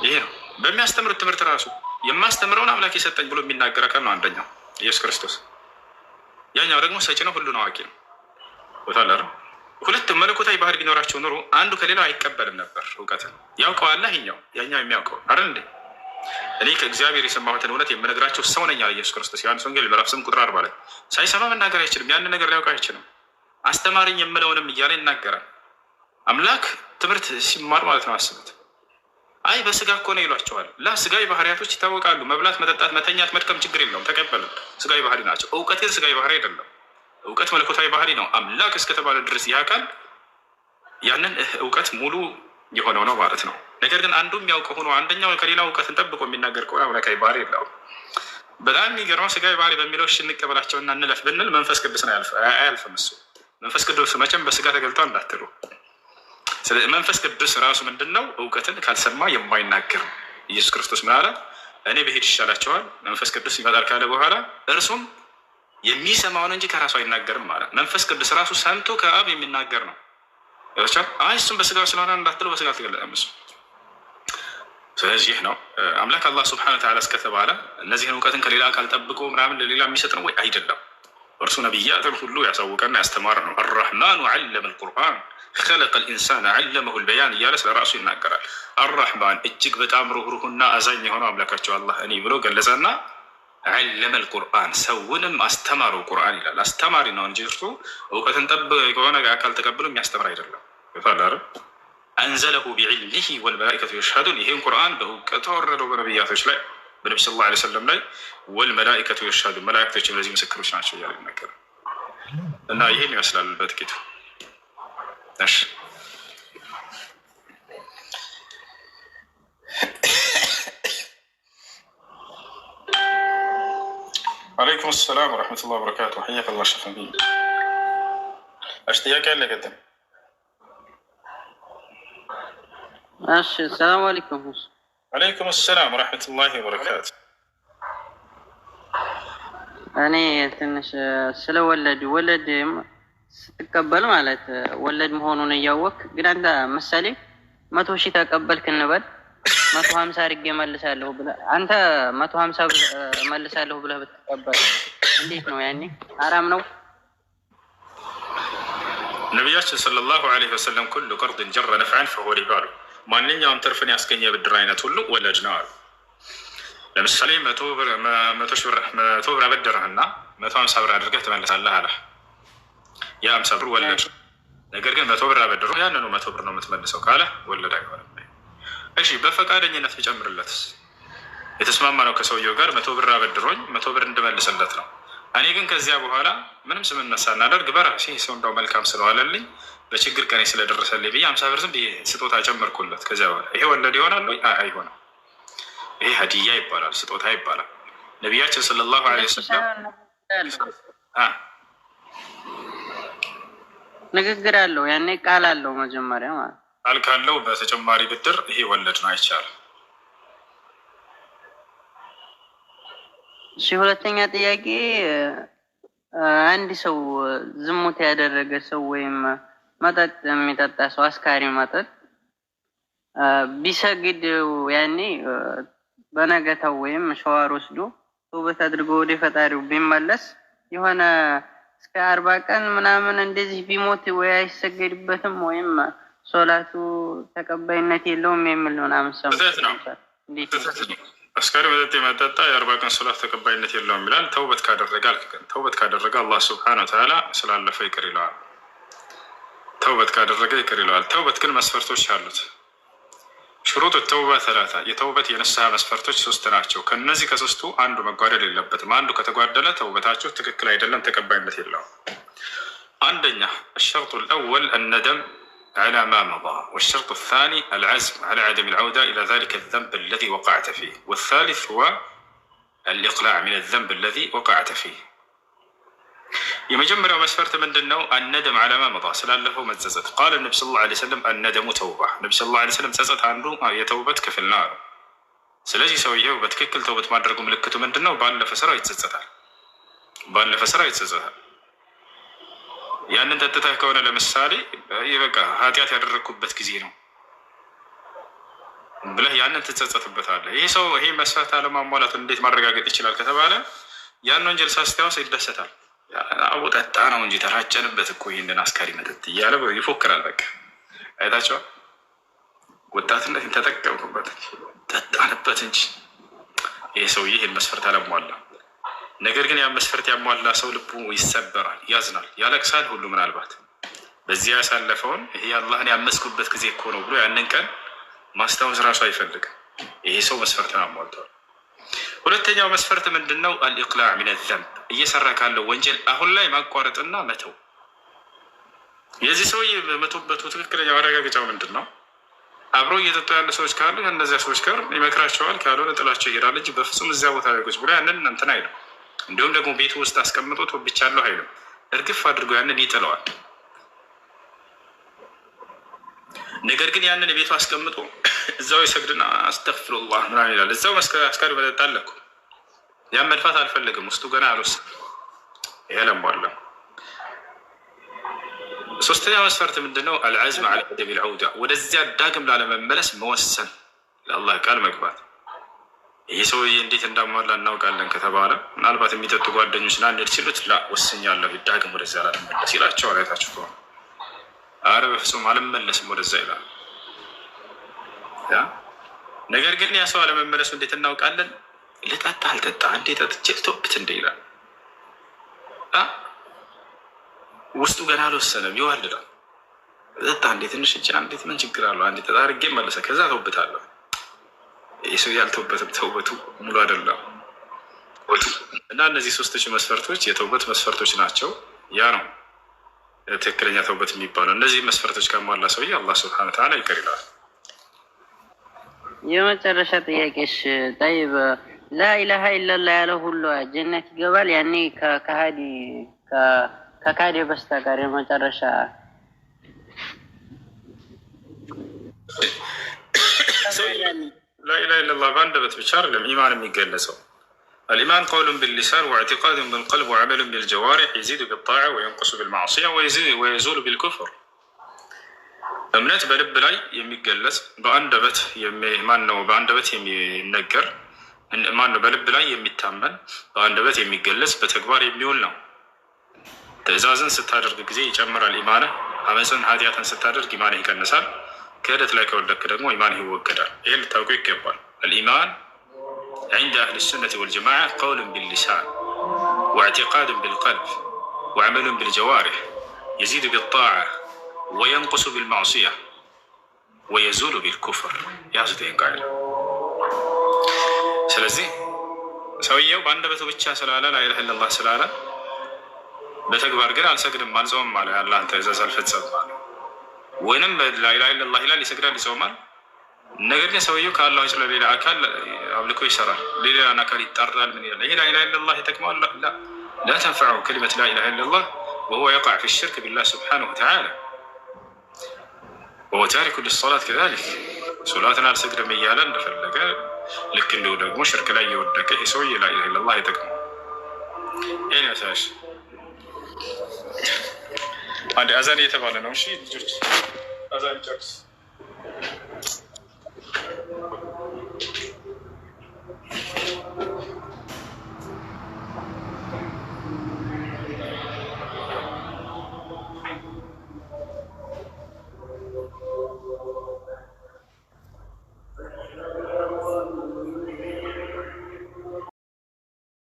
ይሄ ነው በሚያስተምሩት ትምህርት ራሱ የማስተምረውን አምላክ የሰጠኝ ብሎ የሚናገር አካል ነው አንደኛው ኢየሱስ ክርስቶስ። ያኛው ደግሞ ሰጪ ነው፣ ሁሉን አዋቂ ነው። ቦታ አለ። ሁለቱም መለኮታዊ ባህሪ ቢኖራቸው ኑሮ አንዱ ከሌላው አይቀበልም ነበር። እውቀትን ያውቀዋል ያኛው የሚያውቀው አይደል እንዴ? እኔ ከእግዚአብሔር የሰማሁትን እውነት የምነግራቸው ሰው ነኝ አለ ኢየሱስ ክርስቶስ። ዮሐንስ ወንጌል ምዕራፍ 8 ቁጥር 40 ላይ ሳይሰማ መናገር አይችልም፣ ያንን ነገር ሊያውቅ አይችልም። አስተማሪኝ የምለውንም እያለ ይናገራል። አምላክ ትምህርት ሲማር ማለት ነው። አስቡት። አይ በስጋ እኮ ነው ይሏቸዋል። ስጋዊ ባህሪያቶች ይታወቃሉ። መብላት፣ መጠጣት፣ መተኛት፣ መድከም ችግር የለውም ተቀበሉ። ስጋዊ ባህሪ ናቸው። እውቀት ግን ስጋዊ ባህሪ አይደለም። እውቀት መለኮታዊ ባህሪ ነው። አምላክ እስከተባለ ድረስ ያውቃል። ያንን እውቀት ሙሉ የሆነው ነው ማለት ነው። ነገር ግን አንዱ የሚያውቀው ሆኖ አንደኛው ከሌላው እውቀትን ጠብቆ የሚናገር ከሆነ አምላካዊ ባህሪ የለውም። በጣም የሚገርመው ስጋዊ ባህሪ በሚለው እሺ እንቀበላቸውና እንለፍ ብንል መንፈስ ቅዱስ ነው አያልፍም። እሱ መንፈስ ቅዱስ መቼም በስጋ ተገልጧል እንዳትሉ። ስለዚህ መንፈስ ቅዱስ ራሱ ምንድን ነው? እውቀትን ካልሰማ የማይናገር ነው። ኢየሱስ ክርስቶስ ምን አለ? እኔ በሄድ ይሻላቸዋል፣ መንፈስ ቅዱስ ይመጣል ካለ በኋላ እርሱም የሚሰማውን እንጂ ከራሱ አይናገርም ማለት። መንፈስ ቅዱስ ራሱ ሰምቶ ከአብ የሚናገር ነው። አይ እሱም በስጋ ስለሆነ እንዳትለው፣ በስጋ አልተገለጠም እሱ። ስለዚህ ነው አምላክ አላህ ስብሐነ ወተዓላ እስከተባለ እነዚህን እውቀትን ከሌላ አካል ጠብቆ ምናምን ለሌላ የሚሰጥ ነው ወይ? አይደለም። እርሱ ነቢያትን ሁሉ ያሳወቀና ያስተማረ ነው። አራሕማኑ ዐለመ አልቁርአን ኸለቀ ልኢንሳን ዐለመሁ ልበያን እያለ ስለ ራሱ ይናገራል። አራሕማን እጅግ በጣም ሩህሩህና አዛኝ የሆነው አምላካቸው አላህ እኔ ብሎ ገለጸና ዐለመ ልቁርአን ሰውንም አስተማረው ቁርአን ይላል። አስተማሪ ነው እንጂ እርሱ እውቀትን ከሆነ አካል ተቀብሎ የሚያስተምር አይደለም። ይታላል አንዘለሁ ቢዕልሚሂ ወልመላኢከቱ የሽሀዱን። ይህን ቁርአን በእውቀቱ ወረደው በነቢያቶች ላይ በነቢ ሰለላሁ ዐለይሂ ወሰለም ላይ። ወልመላኢከቱ የሽሀዱን መላእክቶችም ለዚህ ምስክሮች ናቸው እያለ ይናገራል። እና ይህን ይመስላል በጥቂቱ። እሺ አለይኩም ሰላም ወረሕመቱላሂ ወበረካቱህ። ሐያከላህ ሸይኽ ነቢይ። ጥያቄ አለ ቀጥታ። እሺ ሰላም አለይኩም። ወአለይኩም ሰላም ወራህመቱላሂ ወበረካቱ። እኔ ትንሽ ስለ ወለድ ስትቀበል ማለት ወለድ መሆኑን እያወቅ ግን አንተ ምሳሌ 100,000 ተቀበልክ እንበል 150 አድርጌ እመልሳለሁ ብለህ አንተ 150 እመልሳለሁ ብለህ ብትቀበል እንዴት ነው? ያኔ ሐራም ነው? ነቢያችን ሰለላሁ ዐለይሂ ወሰለም ኩሉ ቀርድን ጀረ ነፍዐን ፈሁወ ሪባ አሉ። ማንኛውም ትርፍን ያስገኘ ብድር አይነት ሁሉ ወለድ ነው አሉ። ለምሳሌ 100 ብር አበደረህና 150 ብር አድርገህ ትመልሳለህ አለ። ያ 50 ብር ወለድ። ነገር ግን 100 ብር አበድሮ ያንኑ 100 ብር ነው የምትመልሰው ካለ ወለድ አይሆንም። እሺ በፈቃደኝነት ቢጨምርለትስ? የተስማማ ነው ከሰውየው ጋር 100 ብር አበድሮኝ 100 ብር እንድመልስለት ነው። እኔ ግን ከዚያ በኋላ ምንም ስምምነት ሳናደርግ በራሴ ሰው እንደው መልካም ስለዋለልኝ በችግር ቀኔ ስለደረሰልኝ ብዬ 50 ብር ዝም ብዬ ስጦታ ጨመርኩለት። ከዚያ በኋላ ይሄ ወለድ ይሆናል ወይ? አይሆንም። ይሄ ሀዲያ ይባላል፣ ስጦታ ይባላል። ነቢያችን ሰለላሁ ዐለይሂ ወሰለም ንግግር አለው፣ ያኔ ቃል አለው መጀመሪያ ማለት ቃል ካለው በተጨማሪ ብድር ይሄ ወለድ ነው፣ አይቻልም። እሺ ሁለተኛ ጥያቄ አንድ ሰው ዝሙት ያደረገ ሰው ወይም መጠጥ የሚጠጣ ሰው አስካሪ መጠጥ ቢሰግድ ያኔ በነገታው ወይም ሸዋር ወስዶ ተውበት አድርጎ ወደ ፈጣሪው ቢመለስ የሆነ እስከ 40 ቀን ምናምን እንደዚህ ቢሞት ወይ አይሰገድበትም ወይም ሶላቱ ተቀባይነት የለውም የሚል ምናምን ሰምተናል። አስካሪ መጠጥ የመጠጣ የ40 ቀን ሶላት ተቀባይነት የለውም ይላል። ተውበት ካደረገ አልከን ተውበት ካደረገ አላህ ሱብሓነሁ ወተዓላ ስላለፈ ይቅር ይለዋል። ተውበት ካደረገ ይቅር ይለዋል። ተውበት ግን መስፈርቶች አሉት። ሽሩጥ ተውባ ሰላሳ የተውበት የንስሐ መስፈርቶች 3 ናቸው። ከነዚህ ከ3ቱ አንዱ መጓደል የለበትም። አንዱ ከተጓደለ ተውበታቸው ትክክል አይደለም፣ ተቀባይነት የለውም። አንደኛ الشرط الأول الندم على ما مضى، والشرط الثاني العزم على عدم العودة إلى ذلك الذنب الذي وقعت فيه، والثالث هو الإقلاع من الذنب الذي وقعت فيه። የመጀመሪያው መስፈርት ምንድነው? الندم على ما مضى ስላለፈው መጸጸት። قال النبي صلى الله عليه وسلم الندم توبة። النبي صلى الله عليه وسلم ጸጸት አንዱ የተውበት ክፍል ነው። ስለዚህ ሰውየው በትክክል ተውበት ማድረጉ ምልክቱ ምንድነው? ባለፈ ስራው ይጸጸታል። ባለፈ ስራው ይጸጸታል። ያንን ጠጥተህ ከሆነ ለምሳሌ በቃ ኃጢአት ያደረግኩበት ጊዜ ነው ብለህ ያንን ትጸጸትበታለህ። ይሄ ሰው ይሄ መስፈርት አለማሟላቱ እንዴት ማረጋገጥ ይችላል ከተባለ ያን ወንጀል ሳስታውስ ይደሰታል። አቡ ጠጣ ነው እንጂ ተራጨንበት እኮ ይህንን አስካሪ መጠጥ እያለ ይፎክራል። በቃ አይታቸዋል። ወጣትነት ተጠቀምኩበት ጠጣንበት እንጂ ይህ ሰውዬ ይህን መስፈርት አላሟላ። ነገር ግን ያን መስፈርት ያሟላ ሰው ልቡ ይሰበራል፣ ያዝናል፣ ያለቅሳል ሁሉ ምናልባት በዚያ ያሳለፈውን ይሄ አላህን ያመስኩበት ጊዜ እኮ ነው ብሎ ያንን ቀን ማስታወስ ራሱ አይፈልግም። ይሄ ሰው መስፈርትን አሟልተዋል። ሁለተኛው መስፈርት ምንድነው? አልኢቅላዕ ሚን ዘንብ እየሰራ ካለው ወንጀል አሁን ላይ ማቋረጥና መተው። የዚህ ሰውዬ መቶበቱ ትክክለኛ ማረጋገጫው ምንድን ነው? አብሮ እየጠጡ ያሉ ሰዎች ካሉ እነዚያ ሰዎች ጋር ይመክራቸዋል፣ ካልሆነ ጥላቸው ይሄዳል እንጂ በፍጹም እዚያ ቦታ ላይ ቁጭ ብሎ ያንን እንትን አይልም። እንዲሁም ደግሞ ቤቱ ውስጥ አስቀምጦ ተወብቻለሁ አይልም። እርግፍ አድርጎ ያንን ይጥለዋል። ነገር ግን ያንን ቤቱ አስቀምጦ እዛው ይሰግድና አስተግፊሩላህ ምናምን ይላል። እዛው አስካሪ መጠጥ አለ እኮ ያን መድፋት አልፈለግም፣ ውስጡ ገና አልወሰንም። ይሄ ለሟላ። ሶስተኛው መስፈርት ምንድነው? አልዓዝም ዐላ ዐደም ልዐውዳ ወደዚያ ዳግም ላለመመለስ መወሰን፣ ለአላህ ቃል መግባት። ይህ ሰውዬ እንዴት እንዳሟላ እናውቃለን ከተባለ ምናልባት የሚጠጡ ጓደኞች ናንድ ሲሉት ላ ወስኛለሁ ዳግም ወደዚያ ላለመመለስ ይላቸዋል። አይታችሁ ከሆነ አረ በፍጹም አልመለስም ወደዛ ይላል። ነገር ግን ያ ሰው አለመመለሱ እንዴት እናውቃለን? ልጠጣ አልጠጣ እንዴ ጠጥቼ ልተውበት እንደ ይላል። ውስጡ ገና አልወሰነም፣ ይዋልዳል። ጠጣ እንዴ ትንሽ እጅ እንዴት ምን ችግር አለው? አንዴ ጠጣ አድርጌ መለሰ፣ ከዛ ተውበታለሁ። ይህ ሰው ያልተውበትም ተውበቱ ሙሉ አይደለም። እና እነዚህ 3 መስፈርቶች የተውበት መስፈርቶች ናቸው። ያ ነው ትክክለኛ ተውበት የሚባለው። እነዚህ መስፈርቶች ከሟላ ሰውዬ አላህ ሱብሓነሁ ወተዓላ ይቅር ይለዋል። የመጨረሻ ጥያቄሽ ጠይብ ላኢላሃ ኢለላህ ያለው ሁሉ ጀነት ይገባል? ያኔ ከሃዲ ከካደ በስተቀር የመጨረሻ لا إله إلا الله باندبت بشار الإيمان የሚገለጸው الإيمان قول باللسان واعتقاد بالقلب وعمل بالجوارح يزيد بالطاعة وينقص بالمعصية ويزول بالكفر እምነት በልብ ላይ የሚገለጽ በአንደበት በአንደበት የሚነገር በልብ ላይ የሚታመን በአንደበት የሚገለጽ በተግባር የሚውል ነው። ትእዛዝን ስታደርግ ጊዜ ይጨምራል ኢማንህ። አመፅን ኃጢአትን ስታደርግ ኢማንህ ይቀንሳል። ክህደት ላይ ከወደክ ደግሞ ኢማንህ ይወገዳል። ይህን ልታውቁ ይገባል። الإيمان عند أهل السنة والجماعة قول باللسان واعتقاد بالقلب وعمل بالجوارح يزيد بالطاعة وينقص بالمعصية ويزول بالكفر ያዙትይን ቃል። ስለዚህ ሰውየው በአንደበቱ ብቻ ስላለ ላ ኢላሀ ኢለላህ ስላለ በተግባር ግን አልሰግድም አልጾምም አለ የአላህን ትእዛዝ አልፈጸምም አለ። ወይንም ላ ኢላሀ ኢለላህ ይላል ይሰግዳል ይጾማል። ነገር ግን ሰውየው ከአላህ ውጭ ለሌላ አካል አምልኮ ይሰራል፣ ሌላን አካል ይጣራል። ምን ይላል? ይሄ ላ ኢላሀ ኢለላህ ይጠቅመዋል? ላ ተንፈዑ ከሊመት ላ ኢላሀ ኢለላህ وهو يقع في الشرك بالله سبحانه وتعالى وهو تارك للصلاة كذلك صلاتنا السجد ميالا እንደፈለገ ልክ እንደው ደግሞ ሽርክ ላይ የወደቀ ይሄ ሰውዬ ላ ኢላሀ ኢለላህ ይጠቅመው። ይሄን ያሳሽ አንድ አዛን እየተባለ ነው። እሺ ልጆች አዛን ጨርስ